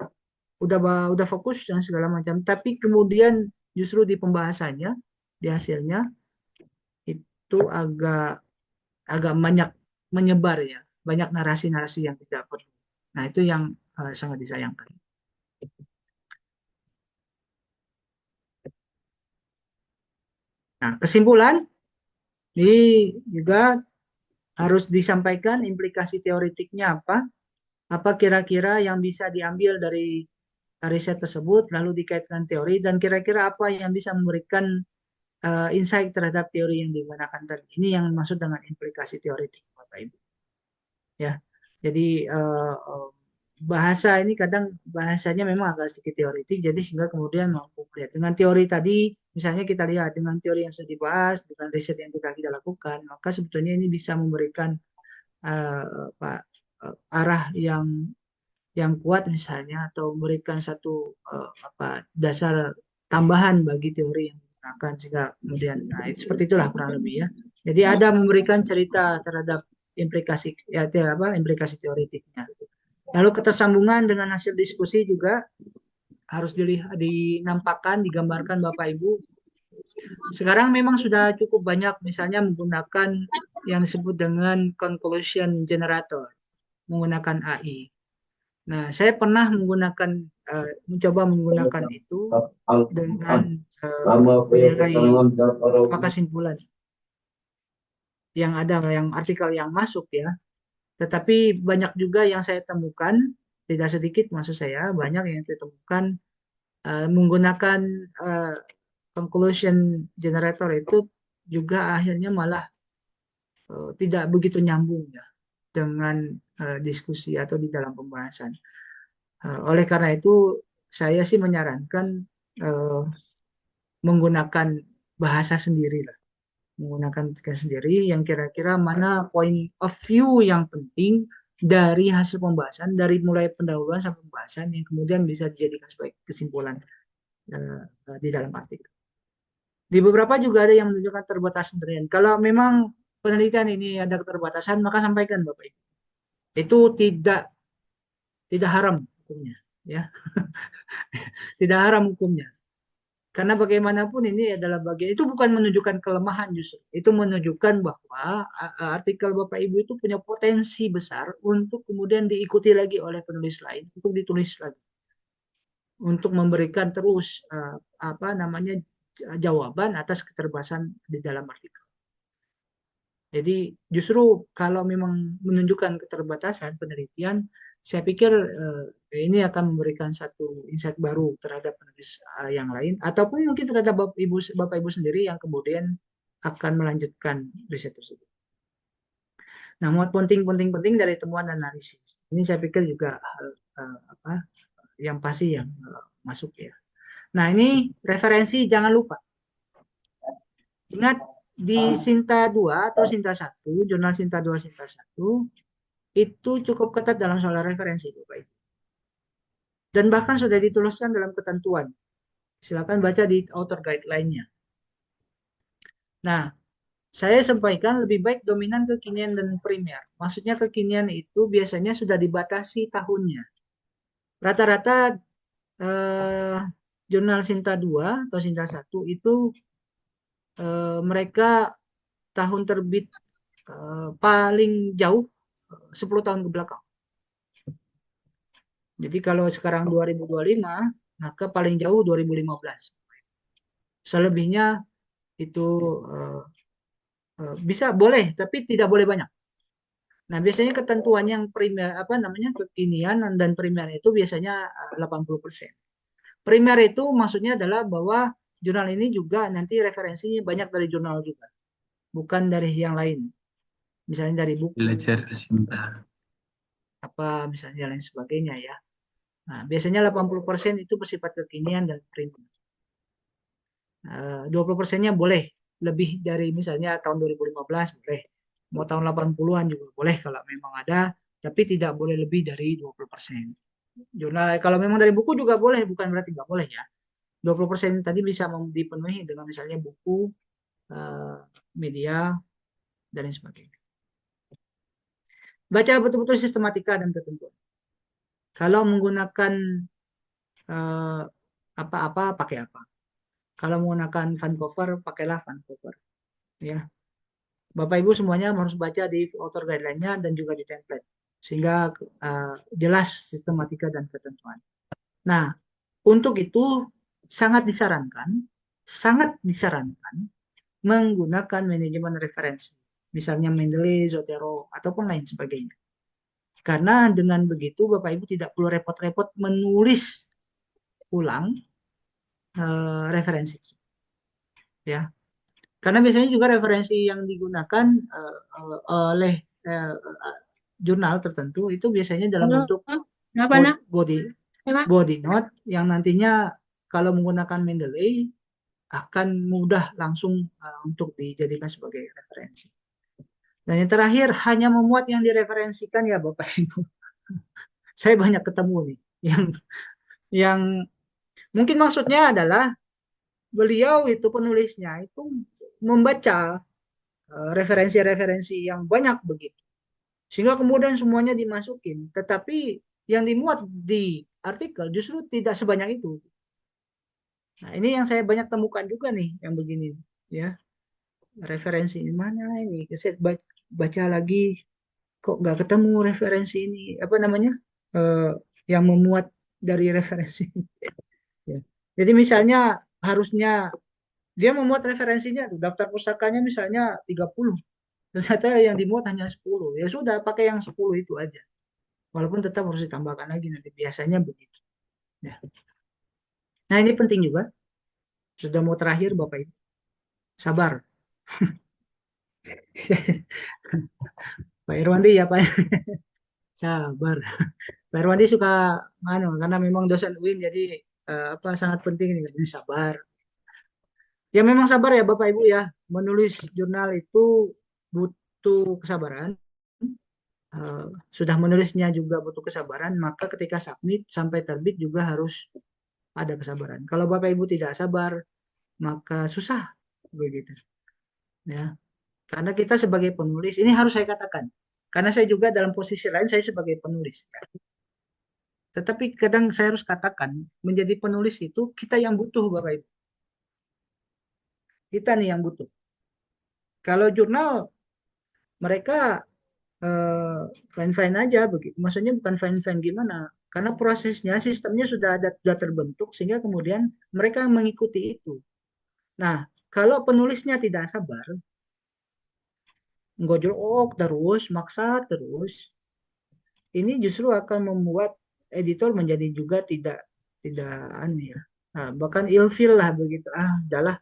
udah fokus dan segala macam, tapi kemudian justru di pembahasannya, di hasilnya itu agak banyak menyebar ya, banyak narasi-narasi yang tidak perlu. Nah, itu yang sangat disayangkan. Nah, kesimpulan ini juga harus disampaikan implikasi teoritiknya apa kira-kira yang bisa diambil dari riset tersebut, lalu dikaitkan teori, dan kira-kira apa yang bisa memberikan insight terhadap teori yang digunakan tadi. Ini yang maksud dengan implikasi teoritik, Bapak Ibu. Ya, jadi bahasa ini kadang bahasanya memang agak sedikit teoritik, jadi sehingga kemudian mampu melihat dengan teori tadi, misalnya kita lihat dengan teori yang sudah dibahas, dengan riset yang kita lakukan, maka sebetulnya ini bisa memberikan arah yang kuat misalnya, atau memberikan satu dasar tambahan bagi teori yang digunakan, sehingga kemudian seperti itulah kurang lebih ya. Jadi ada memberikan cerita terhadap implikasi implikasi teoritiknya. Lalu ketersambungan dengan hasil diskusi juga harus dilihat, dinampakkan, digambarkan Bapak Ibu. Sekarang memang sudah cukup banyak misalnya menggunakan yang disebut dengan conclusion generator, menggunakan AI. Nah, saya pernah mencoba menggunakan itu dengan menilai kesimpulan yang ada, yang artikel yang masuk ya. Tetapi banyak juga yang saya temukan, tidak sedikit maksud saya, banyak yang saya temukan menggunakan conclusion generator itu juga akhirnya malah tidak begitu nyambung ya dengan diskusi atau di dalam pembahasan. Oleh karena itu, saya sih menyarankan menggunakan bahasa sendiri lah. Menggunakan sendiri yang kira-kira mana point of view yang penting dari hasil pembahasan, dari mulai pendahuluan sampai pembahasan yang kemudian bisa dijadikan sebagai kesimpulan di dalam artikel. Di beberapa juga ada yang menunjukkan keterbatasan penelitian. Kalau memang penelitian ini ada keterbatasan, maka sampaikan Bapak Ibu. Itu tidak haram hukumnya, ya. Tidak haram hukumnya. Karena bagaimanapun ini adalah bagian, itu bukan menunjukkan kelemahan justru. Itu menunjukkan bahwa artikel Bapak Ibu itu punya potensi besar untuk kemudian diikuti lagi oleh penulis lain, untuk ditulis lagi. Untuk memberikan terus jawaban atas keterbatasan di dalam artikel. Jadi justru kalau memang menunjukkan keterbatasan penelitian, saya pikir ini akan memberikan satu insight baru terhadap penulis yang lain, ataupun mungkin terhadap Bapak Ibu sendiri yang kemudian akan melanjutkan riset tersebut. Nah, muat penting dari temuan dan analisis. Ini saya pikir juga yang pasti yang masuk ya. Nah, ini referensi jangan lupa. Ingat di Sinta 2 atau Sinta 1, jurnal Sinta 2, Sinta 1, itu cukup ketat dalam soal referensi, Bapak Ibu. Dan bahkan sudah dituliskan dalam ketentuan. Silakan baca di author guideline-nya. Nah, saya sampaikan lebih baik dominan, kekinian, dan primer. Maksudnya kekinian itu biasanya sudah dibatasi tahunnya. Rata-rata jurnal Sinta 2 atau Sinta 1 itu mereka tahun terbit paling jauh 10 tahun ke belakang. Jadi kalau sekarang 2025, maka paling jauh 2015. Selebihnya itu bisa boleh, tapi tidak boleh banyak. Nah, biasanya ketentuan yang primer kekinian dan primer itu biasanya 80%. Primer itu maksudnya adalah bahwa jurnal ini juga nanti referensinya banyak dari jurnal juga, bukan dari yang lain. Misalnya dari buku, Belajar Sinta. misalnya lain sebagainya ya. Nah, biasanya 80% itu bersifat kekinian dan primer. 20%-nya boleh lebih dari misalnya tahun 2015 boleh. Mau tahun 80-an juga boleh kalau memang ada, tapi tidak boleh lebih dari 20%. Jurnal kalau memang dari buku juga boleh, bukan berarti nggak boleh ya. 20% tadi bisa dipenuhi dengan misalnya buku, media, dan lain sebagainya. Baca betul-betul sistematika dan ketentuan. Kalau menggunakan apa-apa, pakai apa. Kalau menggunakan Vancouver, pakailah Vancouver. Ya. Bapak Ibu semuanya harus baca di author guideline-nya dan juga di template. Sehingga jelas sistematika dan ketentuan. Nah, untuk itu sangat disarankan menggunakan manajemen referensi. misalnya Mendeley, Zotero, ataupun lain sebagainya. Karena dengan begitu Bapak Ibu tidak perlu repot-repot menulis ulang referensi, ya. Karena biasanya juga referensi yang digunakan oleh jurnal tertentu itu biasanya dalam bentuk body note yang nantinya kalau menggunakan Mendeley akan mudah langsung untuk dijadikan sebagai referensi. Dan yang terakhir, hanya memuat yang direferensikan ya Bapak Ibu. Saya banyak ketemu nih yang mungkin maksudnya adalah beliau itu penulisnya itu membaca referensi-referensi yang banyak begitu. Sehingga kemudian semuanya dimasukin, tetapi yang dimuat di artikel justru tidak sebanyak itu. Nah, ini yang saya banyak temukan juga nih yang begini ya. Referensi ini mana ini? Saya baca lagi kok nggak ketemu referensi ini apa namanya yang memuat dari referensi. Ya. Jadi misalnya harusnya dia memuat referensinya tuh daftar pustakanya misalnya 30, ternyata yang dimuat hanya 10. Ya sudah pakai yang 10 itu aja. Walaupun tetap harus ditambahkan lagi nanti biasanya begitu. Ya. Nah ini penting juga. Sudah mau terakhir Bapak Ibu. Sabar. Pak Irwandi ya Pak. Sabar. Pak Irwandi suka karena memang dosen UIN jadi apa sangat penting nih jadi sabar. Ya memang sabar ya Bapak Ibu ya. Menulis jurnal itu butuh kesabaran. Sudah menulisnya juga butuh kesabaran, maka ketika submit sampai terbit juga harus ada kesabaran. Kalau Bapak Ibu tidak sabar, maka susah begitu. Ya. Karena kita sebagai penulis, ini harus saya katakan. Karena saya juga dalam posisi lain saya sebagai penulis. Tetapi kadang saya harus katakan, menjadi penulis itu kita yang butuh Bapak Ibu. Kita nih yang butuh. Kalau jurnal mereka fine-fine aja begitu. Maksudnya bukan fine-fine gimana? Karena prosesnya, sistemnya sudah terbentuk sehingga kemudian mereka mengikuti itu. Nah, kalau penulisnya tidak sabar, ngojok terus, maksa terus, ini justru akan membuat editor menjadi juga tidak ya. Nah, bahkan ilfil lah begitu. Udahlah.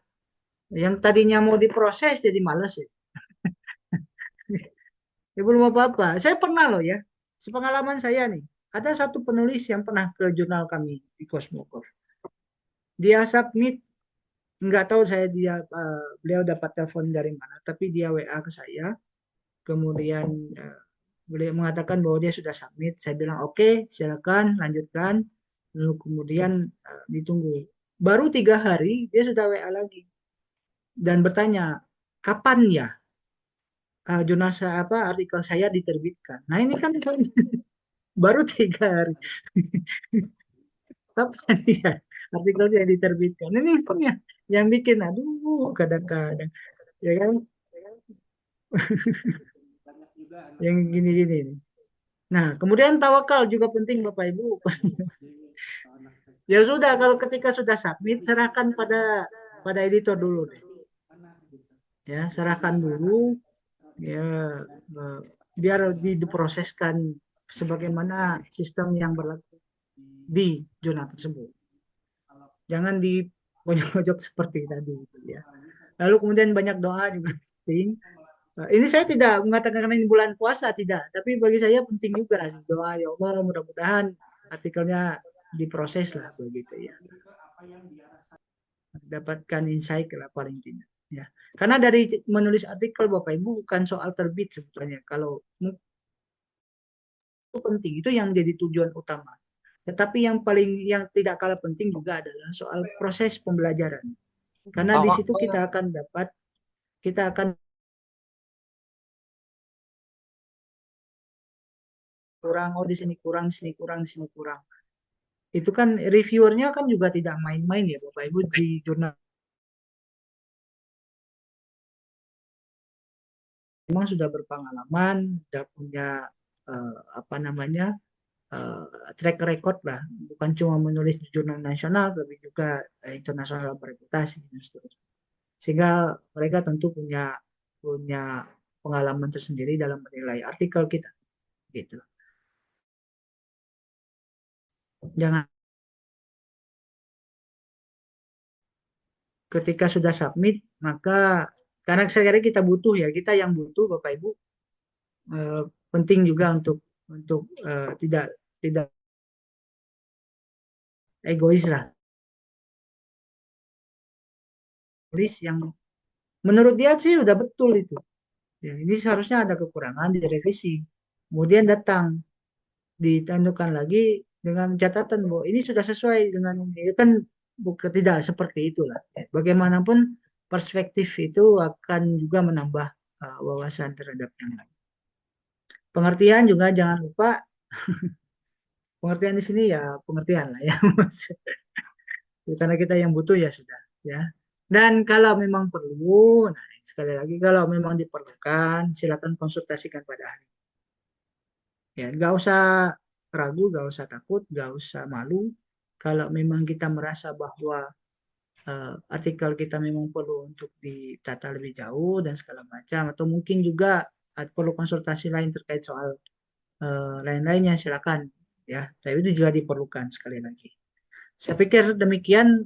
Yang tadinya mau diproses jadi males ya. Ya belum apa-apa. Saya pernah loh ya. Sepengalaman saya nih. Ada satu penulis yang pernah ke jurnal kami di Cosmokov. Dia submit, nggak tahu saya beliau dapat telepon dari mana, tapi dia WA ke saya. Kemudian beliau mengatakan bahwa dia sudah submit. Saya bilang oke, silakan lanjutkan. Lalu kemudian ditunggu. Baru 3 hari dia sudah WA lagi dan bertanya kapan ya jurnal saya artikel saya diterbitkan. Nah ini kan baru 3 hari. Kapan ya artikel saya diterbitkan? Ini kan yang bikin aduh kadang-kadang ya kan yang gini-gini. Nah, kemudian tawakal juga penting Bapak Ibu. Ya sudah kalau ketika sudah submit serahkan pada editor dulu deh. Ya, serahkan dulu ya biar diproseskan sebagaimana sistem yang berlaku di jurnal tersebut. Jangan di pojok-pojok seperti tadi gitu ya. Lalu kemudian banyak doa juga penting. Ini saya tidak mengatakan karena ini bulan puasa tidak, tapi bagi saya penting juga doa ya Allah mudah-mudahan artikelnya diproses lah begitu ya. Dapatkan insight lah paling tidak ya. Karena dari menulis artikel Bapak Ibu bukan soal terbit sebetulnya. Kalau itu penting itu yang menjadi tujuan utama. Tetapi yang tidak kalah penting juga adalah soal proses pembelajaran. Karena di situ kita akan kurang, di sini kurang, di sini kurang, di sini kurang. Itu kan reviewernya kan juga tidak main-main ya Bapak Ibu di jurnal. Memang sudah berpengalaman, sudah punya apa namanya track record lah, bukan cuma menulis di jurnal nasional, tapi juga internasional bereputasi dan seterusnya. Sehingga mereka tentu punya pengalaman tersendiri dalam menilai artikel kita, gitu. Jangan ketika sudah submit, maka karena sekarang kita butuh ya, kita yang butuh Bapak Ibu, penting juga untuk tidak tidak egois lah, tulis yang menurut dia sih udah betul itu. Ya, ini seharusnya ada kekurangan direvisi. Kemudian datang ditentukan lagi dengan catatan bahwa ini sudah sesuai dengan ini kan, bukan tidak seperti itulah. Ya, bagaimanapun perspektif itu akan juga menambah wawasan terhadap yang lain. Pengertian juga jangan lupa. Pengertian di sini ya pengertian lah ya, karena kita yang butuh ya sudah ya. Dan kalau memang perlu, nah sekali lagi kalau memang diperlukan, silakan konsultasikan pada ahli. Ya, nggak usah ragu, nggak usah takut, nggak usah malu. Kalau memang kita merasa bahwa artikel kita memang perlu untuk ditata lebih jauh dan segala macam, atau mungkin juga perlu konsultasi lain terkait soal lain-lainnya, silakan ya. Tapi itu juga diperlukan sekali lagi. Saya pikir demikian,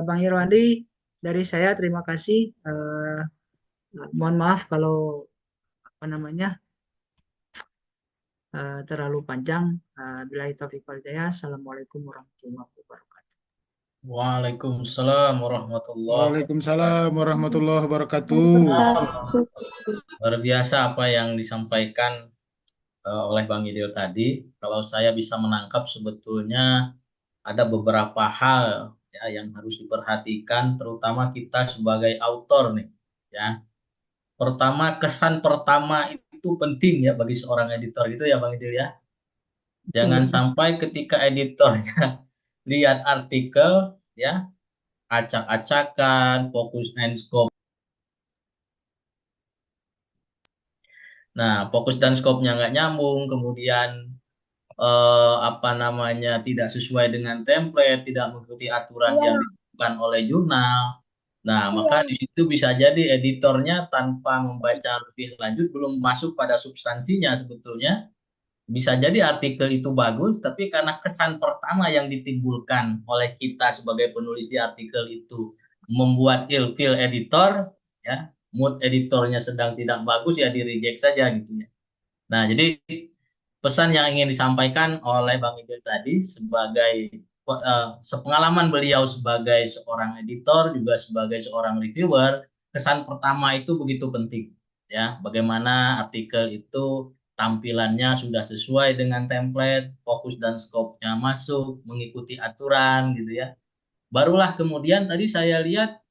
Bang Irwandi, dari saya terima kasih. Mohon maaf kalau apa namanya terlalu panjang. Billahi taufiq wal hidayah. Assalamualaikum warahmatullahi wabarakatuh. Waalaikumsalam warahmatullahi Waalaikumsalam wabarakatuh. warahmatullahi wabarakatuh. Luar biasa apa yang disampaikan oleh Bang Idil tadi. Kalau saya bisa menangkap sebetulnya ada beberapa hal ya yang harus diperhatikan, terutama kita sebagai autor nih ya. Pertama, kesan pertama itu penting ya bagi seorang editor gitu ya Bang Idil ya. Jangan sampai ketika editornya lihat artikel ya, acak-acakan, fokus and scope. Nah, fokus dan scope-nya nggak nyambung, kemudian apa namanya tidak sesuai dengan template, tidak mengikuti aturan yang ditentukan oleh jurnal. Nah, maka di situ bisa jadi editornya tanpa membaca lebih lanjut, belum masuk pada substansinya sebetulnya. Bisa jadi artikel itu bagus, tapi karena kesan pertama yang ditimbulkan oleh kita sebagai penulis di artikel itu membuat ilfeel editor, ya, mood editornya sedang tidak bagus, ya di reject saja gitu ya. Nah, jadi pesan yang ingin disampaikan oleh Bang Idil tadi sebagai sepengalaman beliau sebagai seorang editor juga sebagai seorang reviewer, kesan pertama itu begitu penting ya, bagaimana artikel itu tampilannya sudah sesuai dengan template, fokus dan skopnya masuk, mengikuti aturan gitu ya. Barulah kemudian tadi saya lihat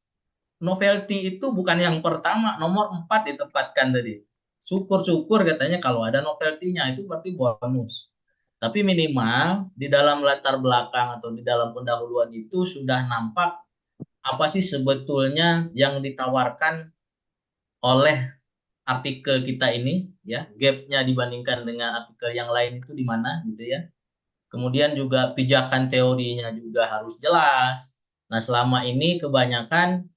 novelty itu bukan yang pertama, nomor 4 ditempatkan tadi. Syukur-syukur katanya kalau ada novelty-nya, itu berarti bonus. Tapi minimal di dalam latar belakang atau di dalam pendahuluan itu sudah nampak apa sih sebetulnya yang ditawarkan oleh artikel kita ini ya, gap-nya dibandingkan dengan artikel yang lain itu di mana gitu ya. Kemudian juga pijakan teorinya juga harus jelas. Nah, selama ini kebanyakan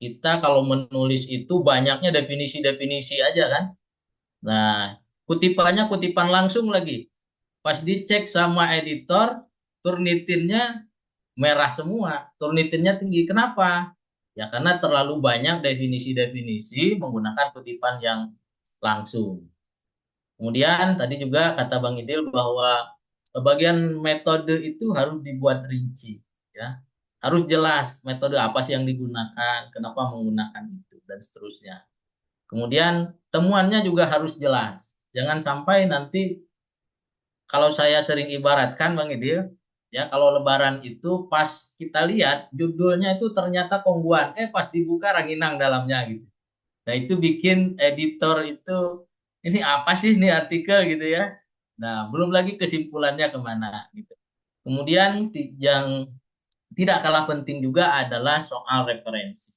kita kalau menulis itu banyaknya definisi-definisi aja kan. Nah, kutipannya kutipan langsung lagi. Pas dicek sama editor, Turnitinnya merah semua. Turnitinnya tinggi. Kenapa? Ya karena terlalu banyak definisi-definisi menggunakan kutipan yang langsung. Kemudian tadi juga kata Bang Idil bahwa bagian metode itu harus dibuat rinci. Ya, harus jelas metode apa sih yang digunakan, kenapa menggunakan itu, dan seterusnya. Kemudian temuannya juga harus jelas. Jangan sampai nanti, kalau saya sering ibaratkan Bang Idil, ya kalau Lebaran itu pas kita lihat judulnya itu ternyata kongguan, pas dibuka ranginang dalamnya gitu. Nah itu bikin editor itu ini apa sih ini artikel gitu ya. Nah belum lagi kesimpulannya kemana gitu. Kemudian yang tidak kalah penting juga adalah soal referensi.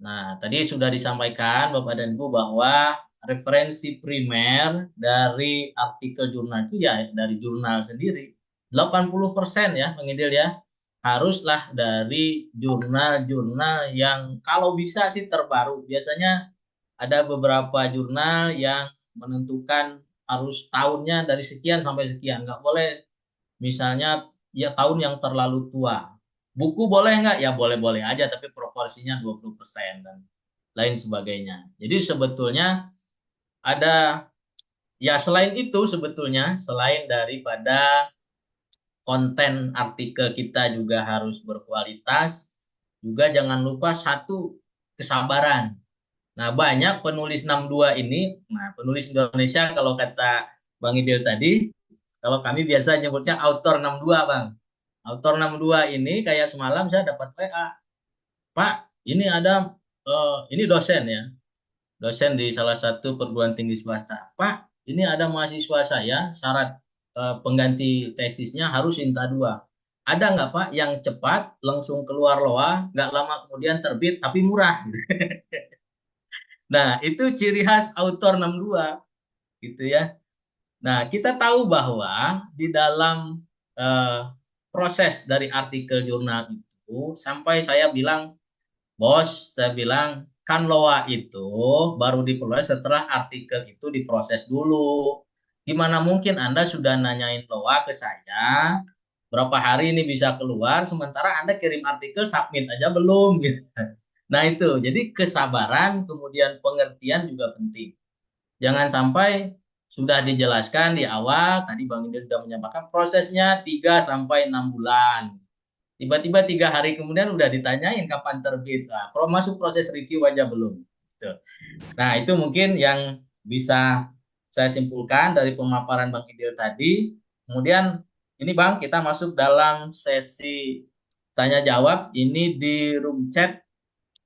Nah, tadi sudah disampaikan Bapak dan Ibu bahwa referensi primer dari artikel jurnal itu ya dari jurnal sendiri. 80% ya, Pengidil ya, haruslah dari jurnal-jurnal yang kalau bisa sih terbaru. Biasanya ada beberapa jurnal yang menentukan harus tahunnya dari sekian sampai sekian. Nggak boleh misalnya ya tahun yang terlalu tua. Buku boleh nggak? Ya boleh-boleh aja, tapi proporsinya 20% dan lain sebagainya. Jadi sebetulnya ada, ya selain itu sebetulnya, selain daripada konten artikel kita juga harus berkualitas, juga jangan lupa satu, kesabaran. Nah, banyak penulis 62 ini, nah penulis Indonesia kalau kata Bang Idil tadi, kalau kami biasa nyebutnya autor 62, Bang. Autor 62 ini kayak semalam saya dapat WA, Pak, ini ada ini dosen ya, dosen di salah satu perguruan tinggi swasta. Pak, ini ada mahasiswa saya syarat pengganti tesisnya harus Sinta 2. Ada nggak Pak yang cepat langsung keluar loa, nggak lama kemudian terbit tapi murah? Nah, itu ciri khas autor 62 gitu ya. Nah, kita tahu bahwa di dalam eh, proses dari artikel jurnal itu, sampai saya bilang, bos, saya bilang, kan loa itu baru diperoleh setelah artikel itu diproses dulu. Gimana mungkin Anda sudah nanyain loa ke saya, berapa hari ini bisa keluar, sementara Anda kirim artikel submit aja belum gitu. Nah itu, jadi kesabaran, kemudian pengertian juga penting. Jangan sampai sudah dijelaskan di awal, tadi Bang Indra sudah menyampaikan prosesnya 3 sampai 6 bulan. Tiba-tiba 3 hari kemudian udah ditanyain kapan terbit. Nah, masuk proses review aja belum. Gitu. Nah, itu mungkin yang bisa saya simpulkan dari pemaparan Bang Idil tadi. Kemudian ini Bang, kita masuk dalam sesi tanya jawab. Ini di room chat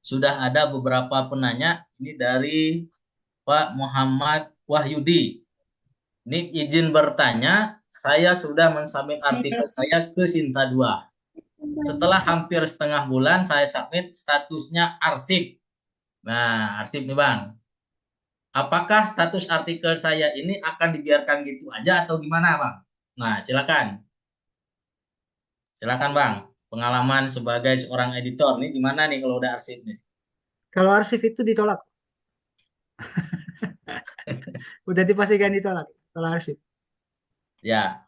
sudah ada beberapa penanya. Ini dari Pak Muhammad Wahyudi. Ini izin bertanya, saya sudah mensubmit artikel saya ke Sinta 2. Setelah hampir setengah bulan saya submit, statusnya arsip. Nah, arsip nih Bang. Apakah status artikel saya ini akan dibiarkan gitu aja atau gimana Bang? Nah, silakan. Silakan Bang. Pengalaman sebagai seorang editor nih gimana nih kalau udah arsip nih? Kalau arsip itu ditolak, udah dipastikan ditolak kalau arsip. Ya,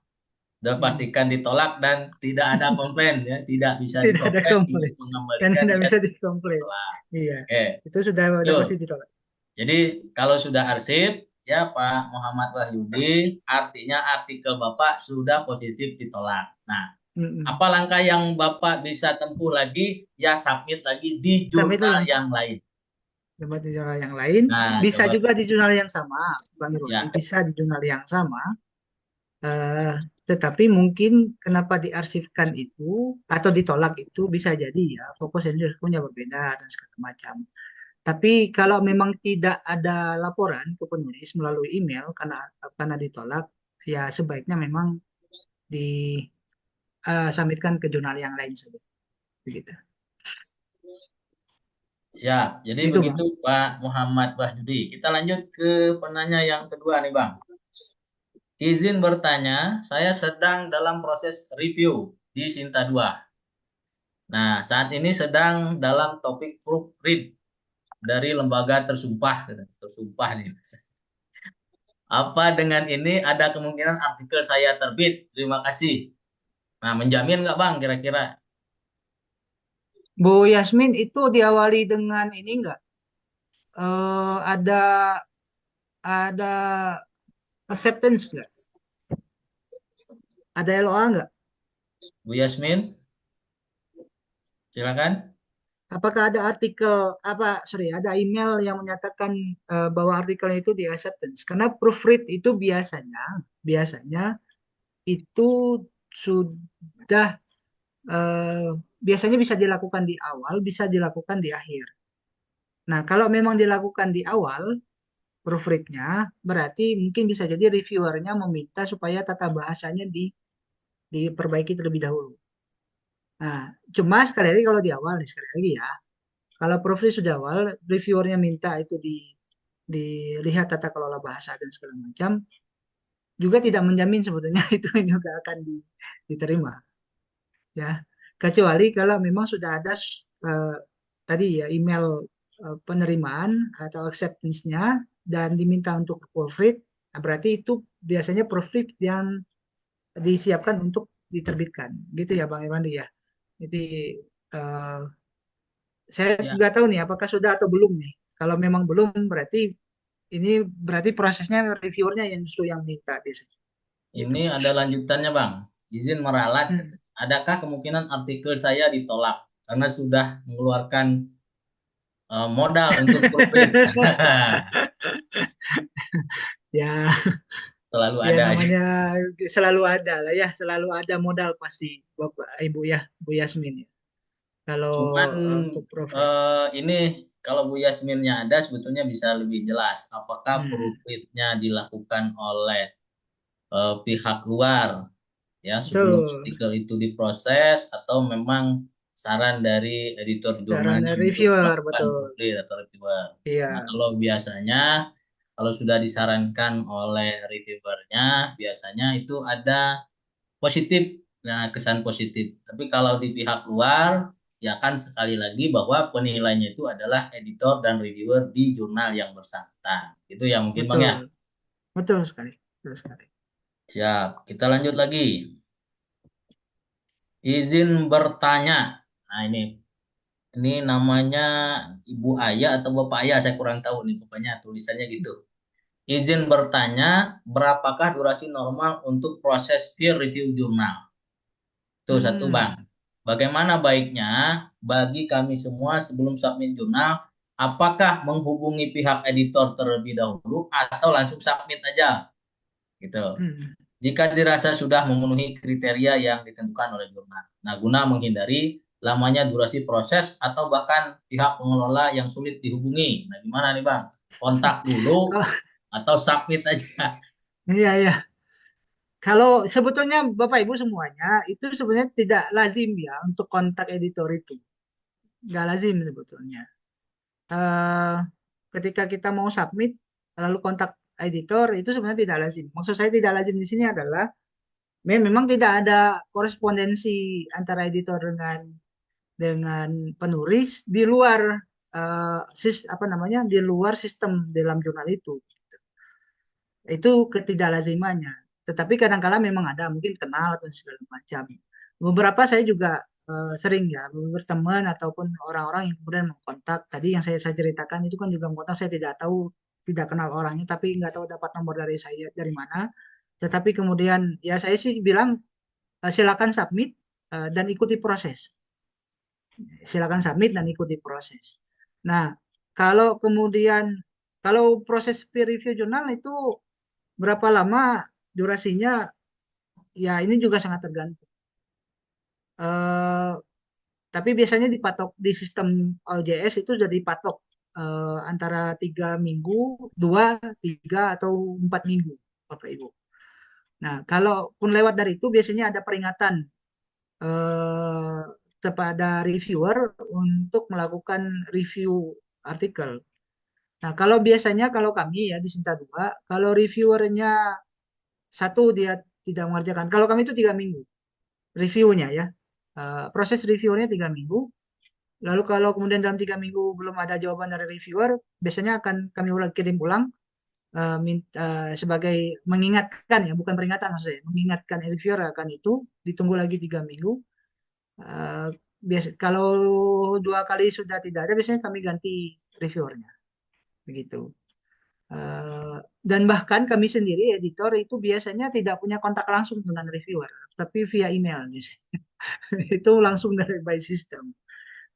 udah pastikan ditolak dan tidak ada komplain ya, tidak bisa Tidak ada dikomplain untuk komplain dan mengembalikan tidak ya. bisa dikomplain. Iya, Oke, itu sudah yuk. pasti ditolak. Jadi kalau sudah arsip ya Pak Muhammad Wahyudi, artinya artikel Bapak sudah positif ditolak. Nah, apa langkah yang Bapak bisa tempuh lagi? Ya submit lagi di Sampai itu jurnal lang yang lain. coba di jurnal yang lain, Nah, bisa coba juga di jurnal yang sama, Bang Irwan, ya, bisa di jurnal yang sama. eh, tetapi mungkin kenapa diarsipkan itu atau ditolak itu bisa jadi ya fokus dan punya berbeda dan segala macam. Tapi kalau memang tidak ada laporan ke penulis melalui email karena ditolak, ya sebaiknya memang disubmitkan ke jurnal yang lain saja. Begitu. siap. Jadi Gitu, Bang. begitu Pak Muhammad Wahyudi. Kita lanjut ke penanya yang kedua nih Bang. Izin bertanya, saya sedang dalam proses review di Sinta 2. Nah, saat ini sedang dalam topik proofread dari lembaga tersumpah. Tersumpah nih. Apa dengan ini ada kemungkinan artikel saya terbit? Terima kasih. Nah, menjamin nggak Bang kira-kira? Bu Yasmin itu diawali dengan ini enggak? Ada acceptance enggak? Ada LOA enggak? Bu Yasmin, silakan. Apakah ada ada email yang menyatakan bahwa artikelnya itu di acceptance? Karena proofread itu biasanya itu sudah biasanya bisa dilakukan di awal, bisa dilakukan di akhir. Nah, kalau memang dilakukan di awal, proofreadnya, berarti mungkin bisa jadi reviewernya meminta supaya tata bahasanya diperbaiki terlebih dahulu. Nah, cuma sekali lagi kalau di awal, sekali lagi ya, kalau proofread sudah awal, reviewernya minta itu dilihat tata kelola bahasa dan segala macam, juga tidak menjamin sebetulnya itu juga akan diterima. Ya, kecuali kalau memang sudah ada tadi ya email penerimaan atau acceptance-nya dan diminta untuk approve, nah berarti itu biasanya approve yang disiapkan untuk diterbitkan. Gitu ya Bang Irwandi ya. Jadi eh, saya Ya, nggak tahu nih apakah sudah atau belum nih. Kalau memang belum berarti ini berarti prosesnya reviewernya yang justru yang minta biasanya. Gitu. ini ada lanjutannya Bang. Izin meralat. Hmm. Adakah kemungkinan artikel saya ditolak karena sudah mengeluarkan modal untuk proofread? Ya, Selalu ya ada aja. namanya selalu ada lah ya, selalu ada modal pasti Bapak Ibu ya, Bu Yasmin ya. Kalau Cuman untuk profit. ini kalau Bu Yasminnya ada sebetulnya bisa lebih jelas. Apakah Hmm, proofread-nya dilakukan oleh pihak luar ya sebelum betul. artikel itu diproses atau memang saran dari editor Saran jurnalnya dari untuk reviewer melakukan betul. proofread atau reviewer. Nah, Iya, kalau biasanya kalau sudah disarankan oleh reviewernya biasanya itu ada positif, nah kesan positif. Tapi kalau di pihak luar ya kan sekali lagi bahwa penilainya itu adalah editor dan reviewer di jurnal yang bersangkutan. Itu ya mungkin Bang ya. betul. Betul sekali. Betul sekali. Siap, kita lanjut lagi. Izin bertanya. Nah, ini namanya Ibu Ayah atau Bapak Ayah, saya kurang tahu nih, pokoknya tulisannya gitu. Izin bertanya, berapakah durasi normal untuk proses peer review jurnal? Itu satu, Bang. Hmm. Bagaimana baiknya bagi kami semua sebelum submit jurnal, apakah menghubungi pihak editor terlebih dahulu atau langsung submit aja? Gitu. Hmm. Jika dirasa sudah memenuhi kriteria yang ditentukan oleh jurnal. Nah, guna menghindari lamanya durasi proses atau bahkan pihak pengelola yang sulit dihubungi. Nah, gimana nih Bang? Kontak dulu Kalau atau submit aja? iya ya. Kalau sebetulnya Bapak Ibu semuanya itu sebenarnya tidak lazim ya untuk kontak editor itu. Nggak lazim sebetulnya. eh, Ketika kita mau submit lalu kontak editor itu sebenarnya tidak lazim. Maksud saya tidak lazim di sini adalah memang tidak ada korespondensi antara editor dengan penulis di luar apa namanya di luar sistem dalam jurnal itu. Itu ketidaklazimannya. Tetapi kadang-kala memang ada mungkin kenal atau segala macam. Beberapa saya juga sering ya berteman ataupun orang-orang yang kemudian mengkontak. Tadi yang saya ceritakan itu kan juga mengkontak saya tidak tahu tidak kenal orangnya tapi nggak tahu dapat nomor dari saya dari mana. Tetapi kemudian ya saya sih bilang silakan submit dan ikuti proses. Silakan submit dan ikuti proses. Nah, kalau kemudian kalau proses peer review jurnal itu berapa lama durasinya? Ya, ini juga sangat tergantung. Eh, tapi biasanya dipatok di sistem OJS itu sudah dipatok antara 3 minggu, 2, 3 atau 4 minggu, Bapak Ibu. Nah, kalaupun lewat dari itu biasanya ada peringatan eh, kepada reviewer untuk melakukan review artikel. Nah, kalau biasanya kalau kami ya di Sinta 2, kalau reviewernya satu dia tidak mengerjakan. Kalau kami itu 3 minggu reviewnya ya. Proses reviewnya 3 minggu. Lalu kalau kemudian dalam 3 minggu belum ada jawaban dari reviewer, biasanya akan kami ulang kirim ulang sebagai mengingatkan ya, bukan peringatan maksudnya, mengingatkan reviewer akan itu. Ditunggu lagi 3 minggu. Eh, kalau 2 kali sudah tidak ada, biasanya kami ganti reviewernya, begitu. Eh, dan bahkan kami sendiri editor itu biasanya tidak punya kontak langsung dengan reviewer, tapi via email biasanya. Itu langsung dari by system.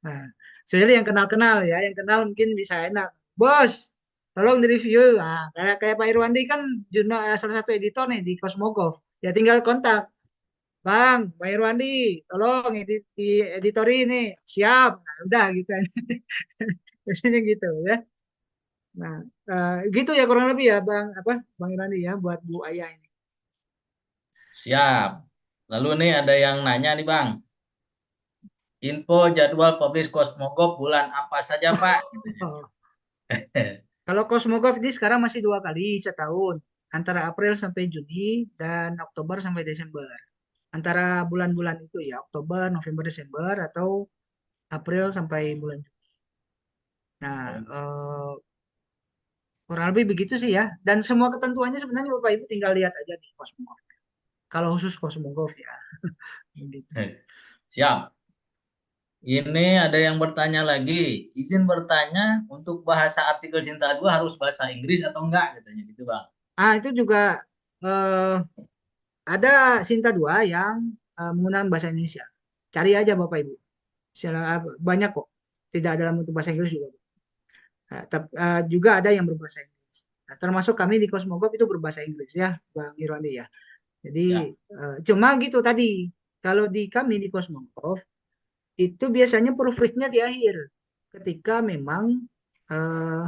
Nah, soalnya yang kenal-kenal ya, yang kenal mungkin bisa enak. Bos, tolong di-review. Nah, kayak Pak Irwandi kan salah satu editor nih di Cosmogov. Ya tinggal kontak. Bang, Pak Irwandi, tolong di editor ini. Siap. Nah, udah gitu aja. Biasanya gitu ya. Nah, gitu ya kurang lebih ya Bang Irwandi ya buat Bu Ayah ini. Siap. Lalu nih ada yang nanya nih Bang. Info jadwal publish Cosmogov bulan apa saja Pak? Oh, kalau Cosmogov ini sekarang masih 2 kali setahun, antara April sampai Juni dan Oktober sampai Desember. Antara bulan-bulan itu ya, Oktober, November, Desember, atau April sampai bulan Juni. Nah, kurang lebih begitu sih ya. Dan semua ketentuannya sebenarnya Bapak Ibu tinggal lihat aja di Cosmogov. Kalau khusus Cosmogov ya. Begitu. Siap. Ini ada yang bertanya lagi. Izin bertanya, untuk bahasa artikel Sinta 2 harus bahasa Inggris atau enggak? Katanya gitu, Bang. Itu juga eh, ada Sinta 2 yang menggunakan bahasa Indonesia. Cari aja Bapak Ibu. Banyak kok. Tidak dalam bentuk bahasa Inggris juga. Juga ada yang berbahasa Inggris. Nah, termasuk kami di Cosmogov itu berbahasa Inggris ya, Bang Irwandi ya. Jadi Ya. cuma gitu tadi. Kalau di kami di Cosmogov itu biasanya proofreadnya di akhir, ketika memang eh,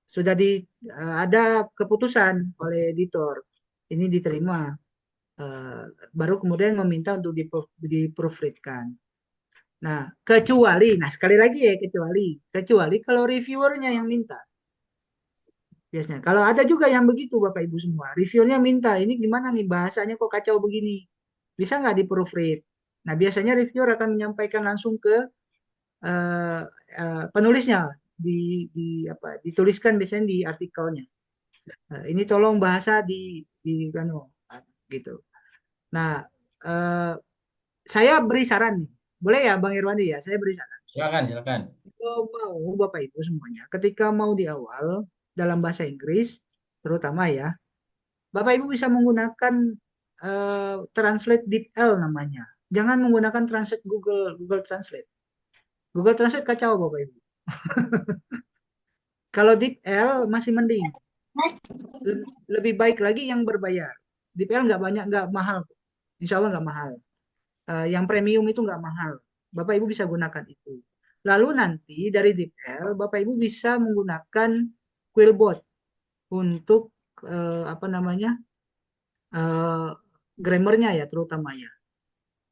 sudah ada keputusan oleh editor, ini diterima, eh, baru kemudian meminta untuk di-proofreadkan. Nah, nah sekali lagi ya kecuali kalau reviewernya yang minta. Biasanya, kalau ada juga yang begitu Bapak Ibu semua, reviewernya minta, ini gimana nih bahasanya kok kacau begini, bisa nggak di-proofread? Nah, biasanya reviewer akan menyampaikan langsung ke eh, penulisnya, dituliskan biasanya di artikelnya. Ini tolong bahasa kan, gitu. Nah, eh, saya beri saran nih. Boleh ya Bang Irwandi ya? Saya beri saran. Silakan, silakan. Kalau mau Bapak Ibu semuanya, ketika mau di awal dalam bahasa Inggris, terutama ya, Bapak Ibu bisa menggunakan Translate DeepL namanya. Jangan menggunakan Translate Google Translate. Google Translate kacau Bapak Ibu. Kalau DeepL masih mending. Lebih baik lagi yang berbayar. DeepL nggak banyak, nggak mahal. Insya Allah nggak mahal. Yang premium itu nggak mahal. Bapak Ibu bisa gunakan itu. Lalu nanti dari DeepL, Bapak Ibu bisa menggunakan Quillbot untuk apa namanya grammarnya ya terutama ya.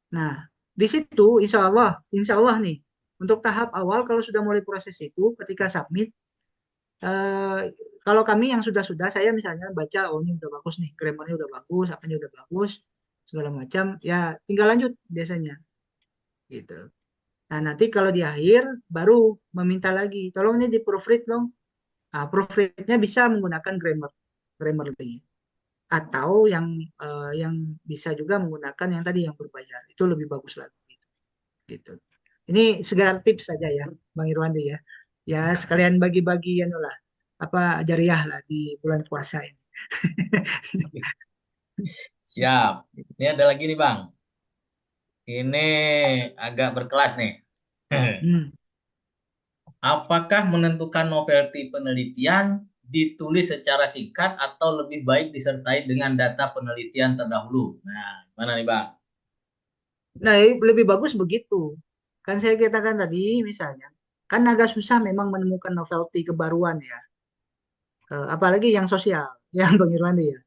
Nah, di situ insya Allah nih, untuk tahap awal kalau sudah mulai proses itu, ketika submit, eh, kalau kami yang sudah saya misalnya baca, oh ini udah bagus nih, grammarnya udah bagus, apanya udah bagus, segala macam, ya tinggal lanjut biasanya, gitu. Nah, nanti kalau di akhir baru meminta lagi, tolong ini di proofread dong. Nah, proofreadnya bisa menggunakan Grammarly atau yang bisa juga menggunakan yang tadi yang berbayar. Itu lebih bagus lagi gitu. Ini sekedar tips saja ya, Bang Irwandi ya. Ya sekalian bagi-bagi lah apa jariah lah di bulan puasa ini. Siap. Ini ada lagi nih, Bang. Ini agak berkelas nih. Hmm. Apakah menentukan novelty penelitian ditulis secara singkat atau lebih baik disertai dengan data penelitian terdahulu? Nah, mana nih, Bang? Nah, lebih bagus begitu. Kan saya katakan tadi misalnya, kan agak susah memang menemukan novelty kebaruan ya. Apalagi yang sosial, yang Bang Irwandi ya.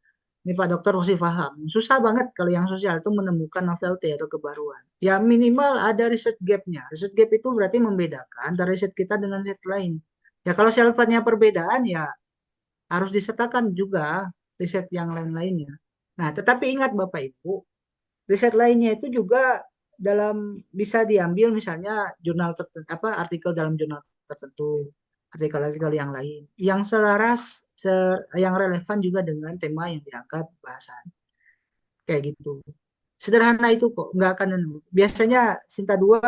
Ini Pak Dokter pasti paham. Susah banget kalau yang sosial itu menemukan novelty atau kebaruan. Ya minimal ada riset gap-nya. Riset gap itu berarti membedakan antara riset kita dengan riset lain. Ya kalau sifatnya perbedaan ya harus disertakan juga riset yang lain-lainnya. Nah, tetapi ingat Bapak Ibu, riset lainnya itu juga bisa diambil misalnya jurnal tertentu, artikel dalam jurnal tertentu, artikel-artikel yang lain yang yang relevan juga dengan tema yang diangkat bahasan kayak gitu. Sederhana itu kok, nggak akan biasanya Sinta 2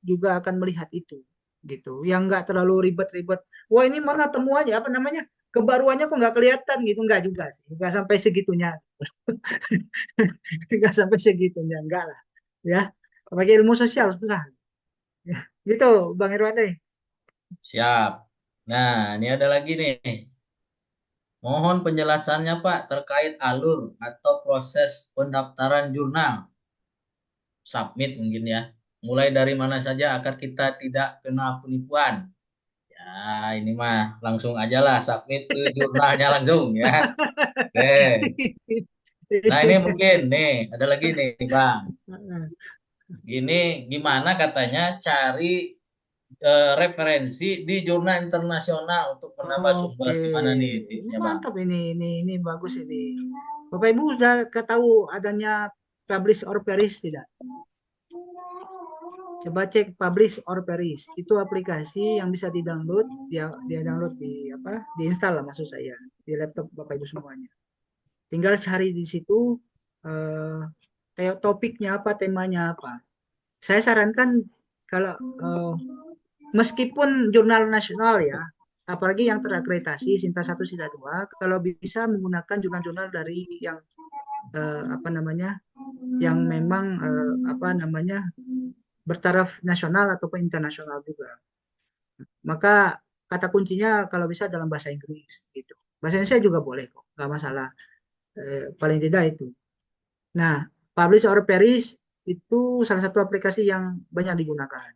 juga akan melihat itu gitu. Yang nggak terlalu ribet-ribet. Wah, ini mana temuannya apa namanya? Kebaruannya kok nggak kelihatan gitu, nggak juga sih. Nggak sampai segitunya. Nggak sampai segitunya, enggak lah. Ya, pakai ilmu sosial susah. Ya, gitu, Bang Irwandi. Siap. Nah, ini ada lagi nih. Mohon penjelasannya, Pak, terkait alur atau proses pendaftaran jurnal. Submit mungkin ya. Mulai dari mana saja agar kita tidak kena penipuan. Ya, ini mah langsung aja lah submit ke jurnalnya langsung ya. Oke. Nah, ini mungkin nih, ada lagi nih, Bang. Gini, gimana katanya cari referensi di jurnal internasional untuk menambah sumber. Oke, Gimana nih tipsnya, Bang? mantap ini bagus ini. Bapak Ibu sudah ketahui adanya publish or perish tidak? Coba cek Publish or Perish. Itu aplikasi yang bisa di-download, dia download di apa? Diinstal lah maksud saya di laptop Bapak Ibu semuanya. Tinggal cari di situ topiknya apa, temanya apa. Saya sarankan kalau meskipun jurnal nasional ya, apalagi yang terakreditasi Sinta 1 Sinta 2, kalau bisa menggunakan jurnal-jurnal dari yang apa namanya? Yang memang apa namanya? Bertaraf nasional ataupun internasional juga. Maka kata kuncinya kalau bisa dalam bahasa Inggris gitu. Bahasa Indonesia juga boleh kok, nggak masalah. Paling tidak itu. Nah, Publish or Perish itu salah satu aplikasi yang banyak digunakan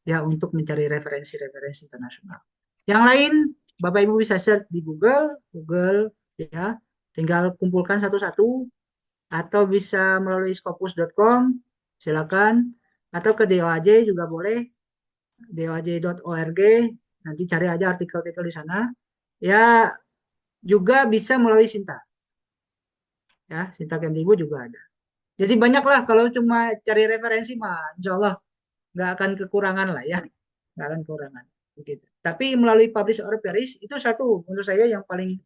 ya untuk mencari referensi-referensi internasional. Yang lain Bapak Ibu bisa search di Google ya, tinggal kumpulkan satu-satu atau bisa melalui scopus.com, silakan, atau ke DOAJ juga boleh, doj.org, nanti cari aja artikel-artikel di sana. Ya, juga bisa melalui Sinta. Ya, Sinta Kemdikbud juga ada. Jadi banyak lah kalau cuma cari referensi mah, insya Allah nggak akan kekurangan lah ya, nggak akan kekurangan. Begitu. Tapi melalui Publish or Perish itu satu menurut saya yang paling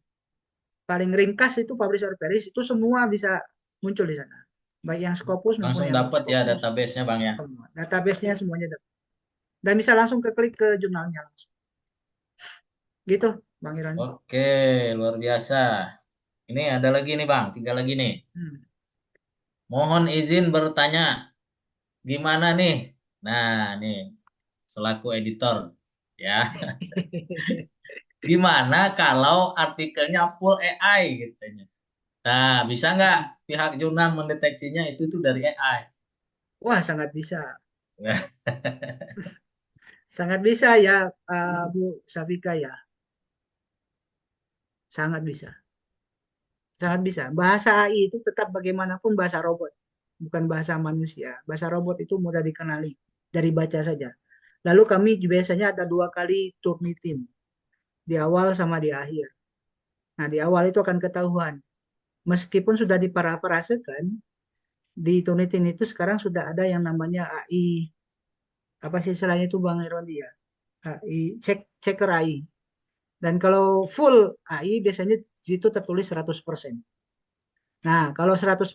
paling ringkas itu Publish or Perish itu semua bisa muncul di sana. Baik yang Scopus maupun Langsung yang non dapat ya Scopus. database-nya Bang ya. Semua. Database-nya semuanya dapat. Dan bisa langsung klik ke jurnalnya langsung. Gitu, Bang Iran. Oke, luar biasa. Ini ada lagi nih Bang, 3 lagi nih. Mohon izin bertanya, gimana nih? Nah, nih selaku editor ya. Gimana kalau artikelnya full AI gitu. Nah, bisa nggak pihak jurnal mendeteksinya itu tuh dari AI? Wah, sangat bisa. Nah, Sangat bisa ya, Bu Safika ya. Sangat bisa. Sangat bisa. Bahasa AI itu tetap bagaimanapun bahasa robot, bukan bahasa manusia. Bahasa robot itu mudah dikenali dari baca saja. Lalu kami biasanya ada 2 kali Turnitin, di awal sama di akhir. Nah, di awal itu akan ketahuan. Meskipun sudah diparafrasekan, di Turnitin itu sekarang sudah ada yang namanya AI, apa sih istilahnya itu Bang Irwandi ya? AI, checker AI. Dan kalau full AI biasanya di situ tertulis 100%. Nah, kalau 100%,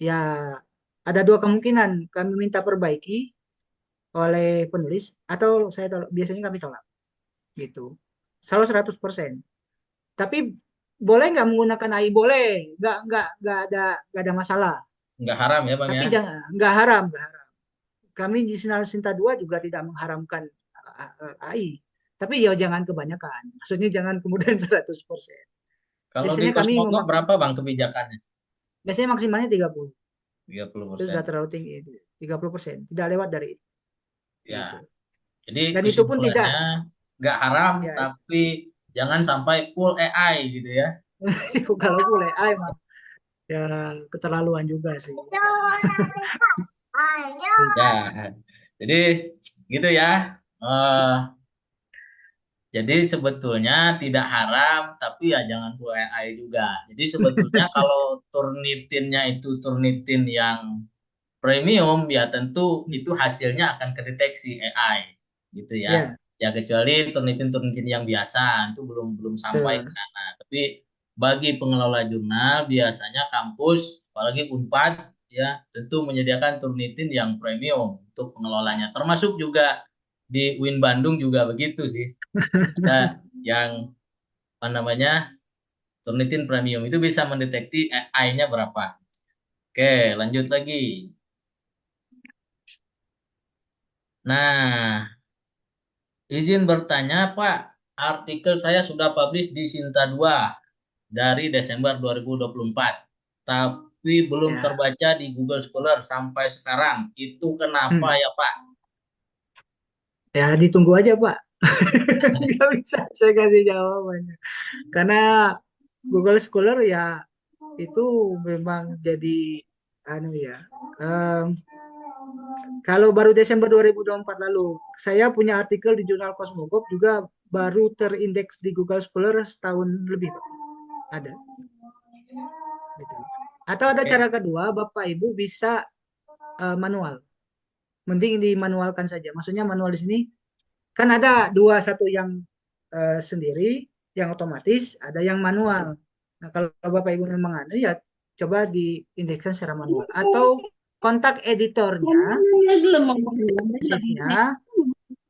ya ada 2 kemungkinan. Kami minta perbaiki oleh penulis, atau saya tolak, biasanya kami tolak. Gitu. Selalu 100%. Tapi boleh nggak menggunakan AI? Boleh. Nggak ada masalah. nggak haram ya Bang Tapi ya? jangan, nggak haram, nggak haram. Kami di Sinar Sinta 2 juga tidak mengharamkan AI. Tapi ya jangan kebanyakan. Maksudnya jangan kemudian 100%. Kalau di Biasanya kami Cosmoglob berapa Bang kebijakannya? biasanya maksimalnya 30. Itu 30%. sudah terlalu tinggi itu. 30%. Tidak lewat dari itu. Ya, Gitu. jadi Dan itu pun tidak, kesimpulannya nggak haram, ya tapi jangan sampai full AI gitu ya. kalau boleh AI mah ya keterlaluan juga sih. Ya, jadi gitu ya. Eh, jadi sebetulnya tidak haram, tapi ya jangan full AI juga. Jadi sebetulnya kalau Turnitinnya itu Turnitin yang premium, ya tentu itu hasilnya akan kedeteksi AI, gitu ya. Ya, Ya kecuali Turnitin-Turnitin yang biasa, itu belum belum sampai ke betul. sana. Tapi bagi pengelola jurnal biasanya kampus, apalagi Unpad, ya tentu menyediakan Turnitin yang premium untuk pengelolanya. Termasuk juga di UIN Bandung juga begitu sih. Ada yang apa namanya Turnitin premium itu bisa mendeteksi AI-nya berapa. Oke, lanjut lagi. Nah, izin bertanya, Pak. Artikel saya sudah publish di Sinta 2 dari Desember 2024, tapi belum Ya. terbaca di Google Scholar sampai sekarang. Itu kenapa Hmm. ya, Pak? Ya ditunggu aja Pak. Nggak bisa saya kasih jawabannya. Karena Google Scholar ya itu memang jadi anu ya. em, Kalau baru Desember 2024 lalu, saya punya artikel di jurnal Cosmogop juga baru terindeks di Google Scholar setahun lebih, Pak. Ada. Gitu. Atau ada Oke, cara kedua, Bapak Ibu bisa manual. mending dimanualkan saja. Maksudnya manual di sini kan ada dua, satu yang sendiri, yang otomatis, ada yang manual. Nah, kalau Bapak Ibu memang ada, ya coba diindekskan secara manual. Atau kontak editornya, shiftnya,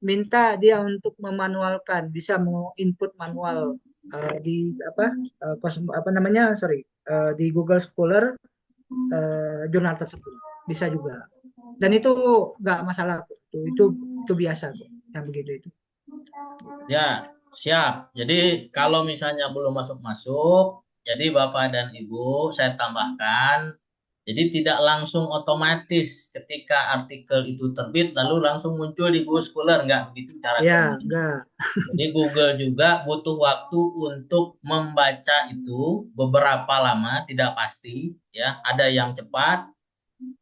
minta dia untuk memanualkan, bisa mau input manual di apa namanya, sorry, di Google Scholar jurnal tersebut, bisa juga. Dan itu nggak masalah, itu biasa kok, yang begitu itu. Ya, siap. Jadi kalau misalnya belum masuk-masuk, jadi Bapak dan Ibu saya tambahkan, jadi tidak langsung otomatis ketika artikel itu terbit lalu langsung muncul di Google Scholar, enggak begitu cara Ya, kerjanya. enggak. Jadi Google juga butuh waktu untuk membaca itu beberapa lama, tidak pasti ya. Ada yang cepat,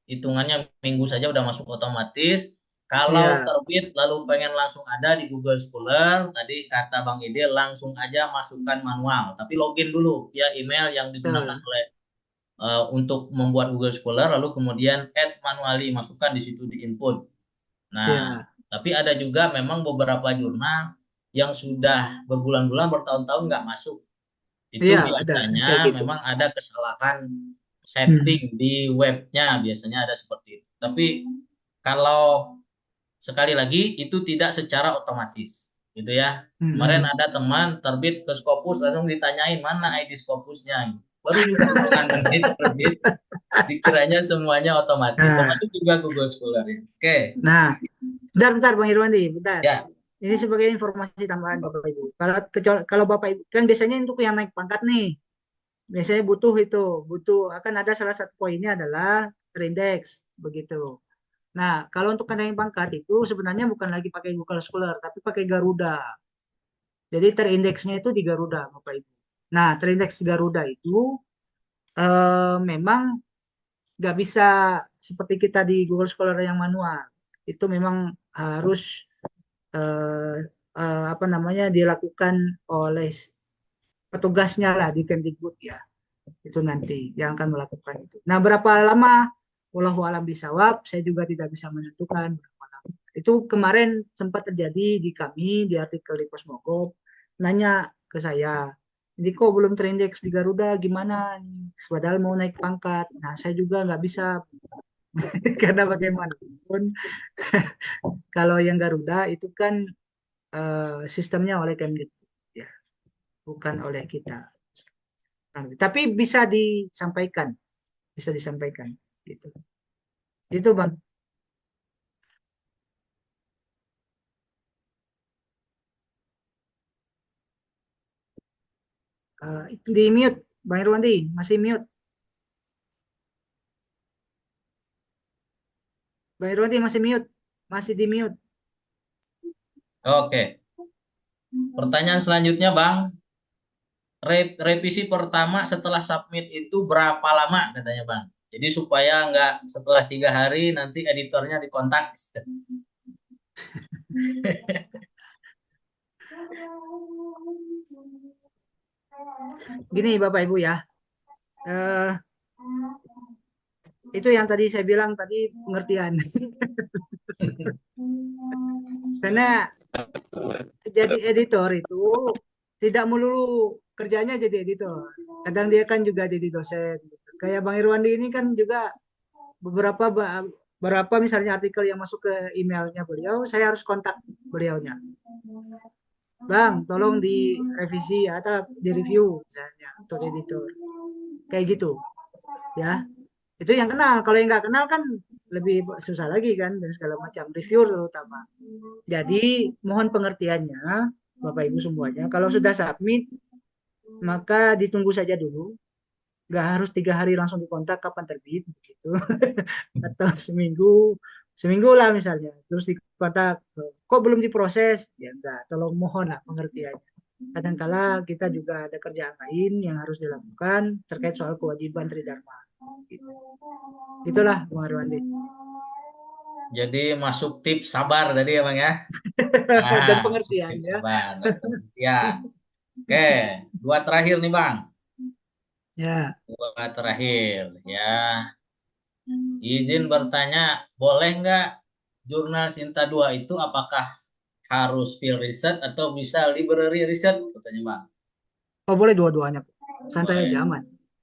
hitungannya minggu saja udah masuk otomatis. Kalau Ya, terbit lalu pengen langsung ada di Google Scholar, tadi kata Bang Ide langsung aja masukkan manual, tapi login dulu via email yang digunakan betul. oleh untuk membuat Google Scholar, lalu kemudian add manually, masukkan di situ di input. Nah, Ya, tapi ada juga memang beberapa jurnal yang sudah berbulan-bulan, bertahun-tahun nggak masuk. Itu ya ada kayak biasanya gitu. memang ada kesalahan Hmm. setting di webnya, biasanya ada seperti itu. Tapi kalau sekali lagi itu tidak secara otomatis, gitu ya. Kemarin Hmm. ada teman terbit ke Scopus langsung ditanyain mana ID Scopusnya. Baru juga hitungan menit terbit, dikiranya semuanya otomatis, Nah, termasuk juga Google Scholar ya. Oke, nah, bentar Bang Irwandi, bentar. ya. Ini sebagai informasi tambahan Bapak Ibu. Kalau Bapak Ibu kan biasanya untuk yang naik pangkat nih, biasanya butuh akan ada salah satu poinnya adalah terindeks begitu. Nah, kalau untuk naik pangkat itu sebenarnya bukan lagi pakai Google Scholar, tapi pakai Garuda. Jadi terindeksnya itu di Garuda, Bapak Ibu. Nah, terindeks di Garuda itu memang nggak bisa seperti kita di Google Scholar yang manual. Itu memang harus eh, apa namanya dilakukan oleh petugasnya lah di Kemdikbud ya. Itu nanti yang akan melakukan itu. Nah, berapa lama? Wallahu alam bisawab, saya juga tidak bisa menentukan berapa lama. Itu kemarin sempat terjadi di kami di artikel di Cosmogop, nanya ke saya, jadi kok belum terindeks di Garuda gimana nih? Padahal mau naik pangkat. Nah, saya juga nggak bisa karena bagaimanapun kalau yang Garuda itu kan sistemnya oleh Kemdikbud ya, bukan oleh kita. Nah, tapi bisa disampaikan gitu. Itu Bang. Di mute, Bang Irwandi masih mute. Bang Irwandi masih mute, masih di mute. Oke. Pertanyaan selanjutnya, Bang. Revisi pertama setelah submit itu berapa lama katanya, Bang? Jadi supaya nggak setelah 3 hari nanti editornya dikontak. Gini Bapak Ibu ya, eh, itu yang tadi saya bilang tadi pengertian. Karena jadi editor itu tidak melulu kerjanya jadi editor. Kadang dia kan juga jadi dosen. Gitu. Kayak Bang Irwandi ini kan juga beberapa berapa misalnya artikel yang masuk ke emailnya beliau, saya harus kontak beliaunya. Bang, tolong direvisi atau direview misalnya untuk editor. Kayak gitu, ya. Itu yang kenal. Kalau yang nggak kenal kan lebih susah lagi kan dan segala macam. Review terutama. Jadi mohon pengertiannya, Bapak Ibu semuanya. Kalau sudah submit, maka ditunggu saja dulu. Nggak harus 3 hari langsung dikontak kapan terbit, begitu. Atau seminggu, seminggu lah misalnya. Terus dikontak, kok belum diproses? Ya enggak, tolong mohon lah pengertiannya. Kadangkala kita juga ada kerjaan lain yang harus dilakukan terkait soal kewajiban Tridharma. Gitu. Itulah Bang Arwandi. Jadi masuk tips sabar tadi ya, Bang ya. Dan Nah, masuk pengertian tips ya. sabar dan pengertian. Oke, dua terakhir nih, Bang. Ya, Dua terakhir ya. Izin bertanya, boleh nggak jurnal Sinta 2 itu apakah harus field research atau bisa library research? Katanya Bang. Oh, boleh dua-duanya. Santai Boleh, aja, aman.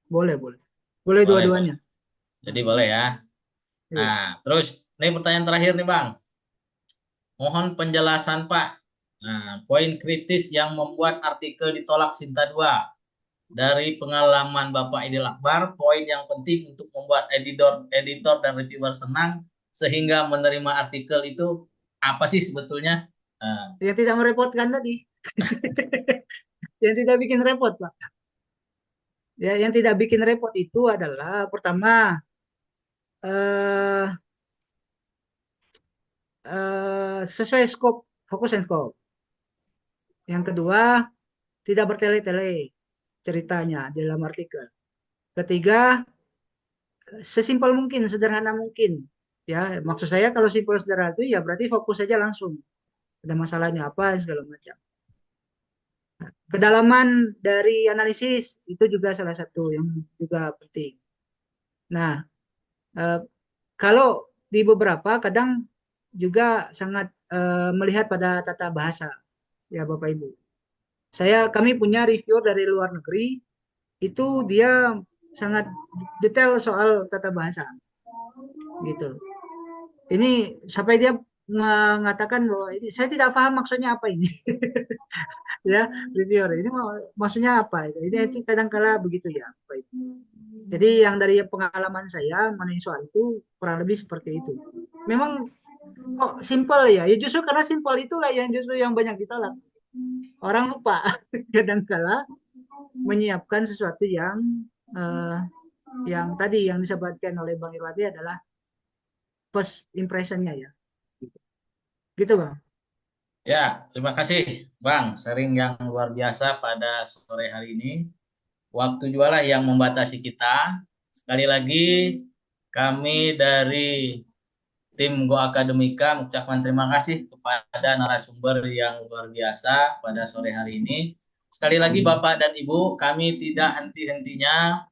Boleh, boleh. Boleh boleh, boleh. dua-duanya. Jadi boleh ya. Iya. Nah, terus ini pertanyaan terakhir nih Bang. Mohon penjelasan Pak. Nah, poin kritis yang membuat artikel ditolak Sinta 2. Dari pengalaman Bapak Idil Akbar, poin yang penting untuk membuat editor dan reviewer senang sehingga menerima artikel itu apa sih sebetulnya? Nah, Yang tidak merepotkan tadi. Yang tidak bikin repot, Pak. Ya, yang tidak bikin repot itu adalah pertama eh, sesuai skop, fokus and scope. Yang kedua, tidak bertele-tele ceritanya dalam artikel. Ketiga, sesimpel mungkin, sederhana mungkin. Ya, maksud saya kalau simpel sederhana itu ya berarti fokus saja langsung. Ada masalahnya apa segala macam. Kedalaman dari analisis itu juga salah satu yang juga penting. Nah, eh, kalau di beberapa kadang juga sangat melihat pada tata bahasa, ya Bapak Ibu. Kami punya reviewer dari luar negeri, itu dia sangat detail soal tata bahasa, gitu. Ini sampai dia mengatakan bahwa ini saya tidak paham maksudnya apa ini, ya reviewer. Ini maksudnya apa? Itu kadang-kala begitu ya, Bapak Ibu. Jadi yang dari pengalaman saya mengenai soal itu kurang lebih seperti itu. Memang kok simpel ya? Ya justru karena simpel itulah yang justru yang banyak ditolak. Orang lupa kadang-kala menyiapkan sesuatu eh, yang tadi yang disebutkan oleh Bang Irwati adalah first impressionnya ya. Gitu Bang. ya, terima kasih Bang, sharing yang luar biasa pada sore hari ini. Waktu jualah yang membatasi kita. Sekali lagi kami dari tim Go Akademika mengucapkan terima kasih kepada narasumber yang luar biasa pada sore hari ini. Sekali lagi Bapak dan Ibu, kami tidak henti-hentinya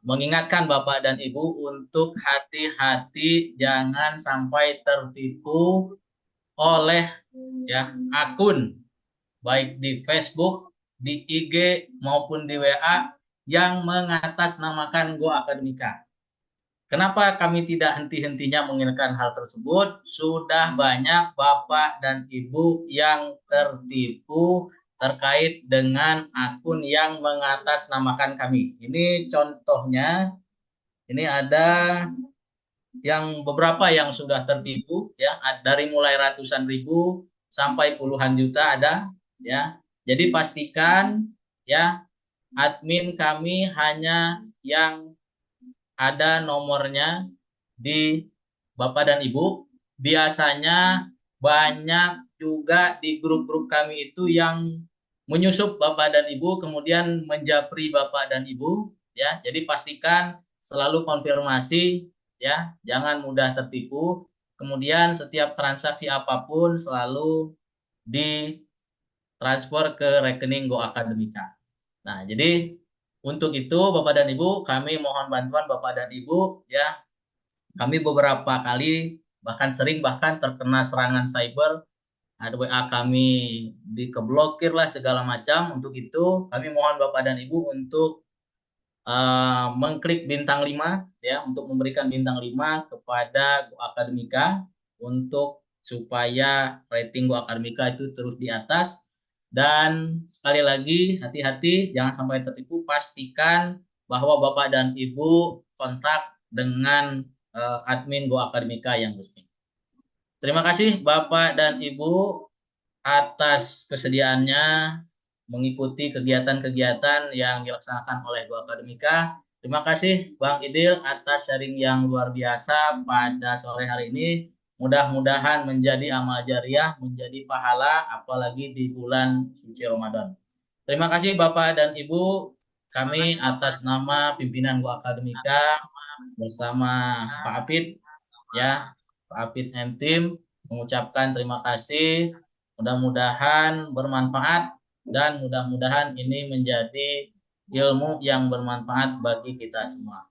mengingatkan Bapak dan Ibu untuk hati-hati jangan sampai tertipu oleh ya akun baik di Facebook, di IG maupun di WA yang mengatasnamakan Go Akademika. Kenapa kami tidak henti-hentinya mengingatkan hal tersebut? Sudah banyak Bapak dan Ibu yang tertipu terkait dengan akun yang mengatasnamakan kami. Ini contohnya, ini ada yang beberapa yang sudah tertipu ya, dari mulai ratusan ribu sampai puluhan juta ada ya. Jadi pastikan ya admin kami hanya yang ada nomornya di Bapak dan Ibu. Biasanya banyak juga di grup-grup kami itu yang menyusup Bapak dan Ibu, kemudian menjapri Bapak dan Ibu. Ya, jadi pastikan selalu konfirmasi, ya, jangan mudah tertipu. Kemudian setiap transaksi apapun selalu ditransfer ke rekening Go Akademika. Nah, jadi untuk itu Bapak dan Ibu, kami mohon bantuan Bapak dan Ibu ya. Kami beberapa kali bahkan sering terkena serangan cyber, ada WA kami dikeblokir lah segala macam. Untuk itu kami mohon Bapak dan Ibu untuk mengklik bintang 5 ya, untuk memberikan bintang 5 kepada Go Akademika untuk supaya rating Go Akademika itu terus di atas. Dan sekali lagi hati-hati jangan sampai tertipu, pastikan bahwa Bapak dan Ibu kontak dengan admin Go Akademika yang resmi. Terima kasih Bapak dan Ibu atas kesediaannya mengikuti kegiatan-kegiatan yang dilaksanakan oleh Go Akademika. Terima kasih Bang Idil atas sharing yang luar biasa pada sore hari ini. Mudah-mudahan menjadi amal jariah, menjadi pahala, apalagi di bulan suci Ramadan. Terima kasih Bapak dan Ibu. Kami atas nama pimpinan Go Akademika bersama Pak Apit, ya, Pak Apit and tim mengucapkan terima kasih. Mudah-mudahan bermanfaat dan mudah-mudahan ini menjadi ilmu yang bermanfaat bagi kita semua.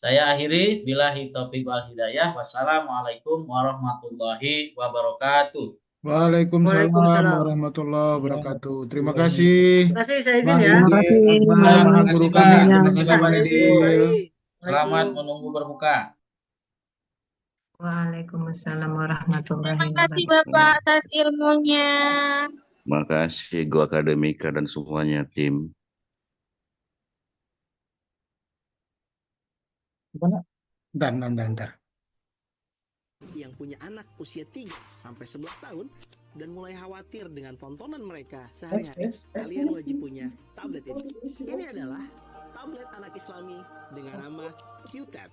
Saya akhiri, billahi taufiq wal hidayah. Wassalamualaikum warahmatullahi wabarakatuh. Waalaikumsalam Waalaikumsalam. warahmatullahi wabarakatuh. Terima kasih, Terima kasih, saya izin Bang ya. Terima Idil kasih Akbar, Bang Maha Terima Guru kasih, kami. Pak. Terima waktunya. kasih, Pak, Bang saya izin. Idil. Mari. Selamat Waalaikumsalam. menunggu berbuka. Waalaikumsalam warahmatullahi Terima kasih wabarakatuh. Bapak atas ilmunya. Makasih Go Akademika dan semuanya tim. Bentar. Yang punya anak usia 3 sampai 11 tahun dan mulai khawatir dengan tontonan mereka sehari-hari, kalian wajib punya tablet ini. Ini adalah tablet anak Islami dengan nama QTab.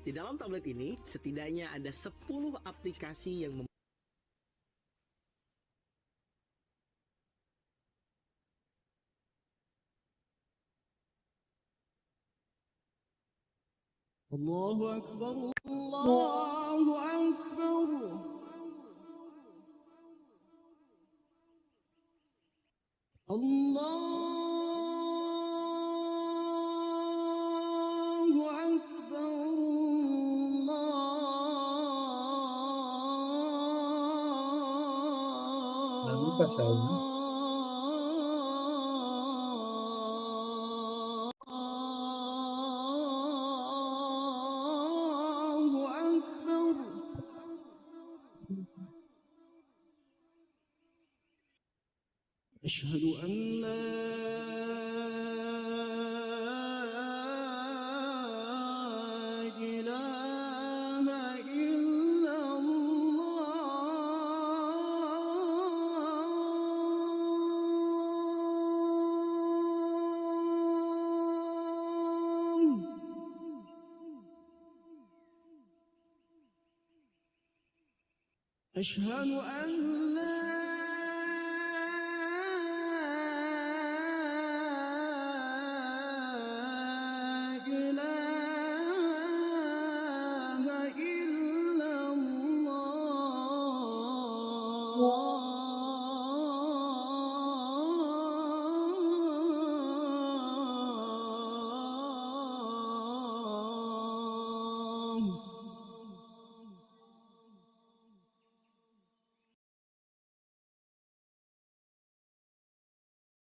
Di dalam tablet ini setidaknya ada 10 aplikasi yang Allahu Akbar, Allahu Akbar. Allahu Akbar. Allahu Akbar. أشهد أن لا إله إلا الله. أشهد أن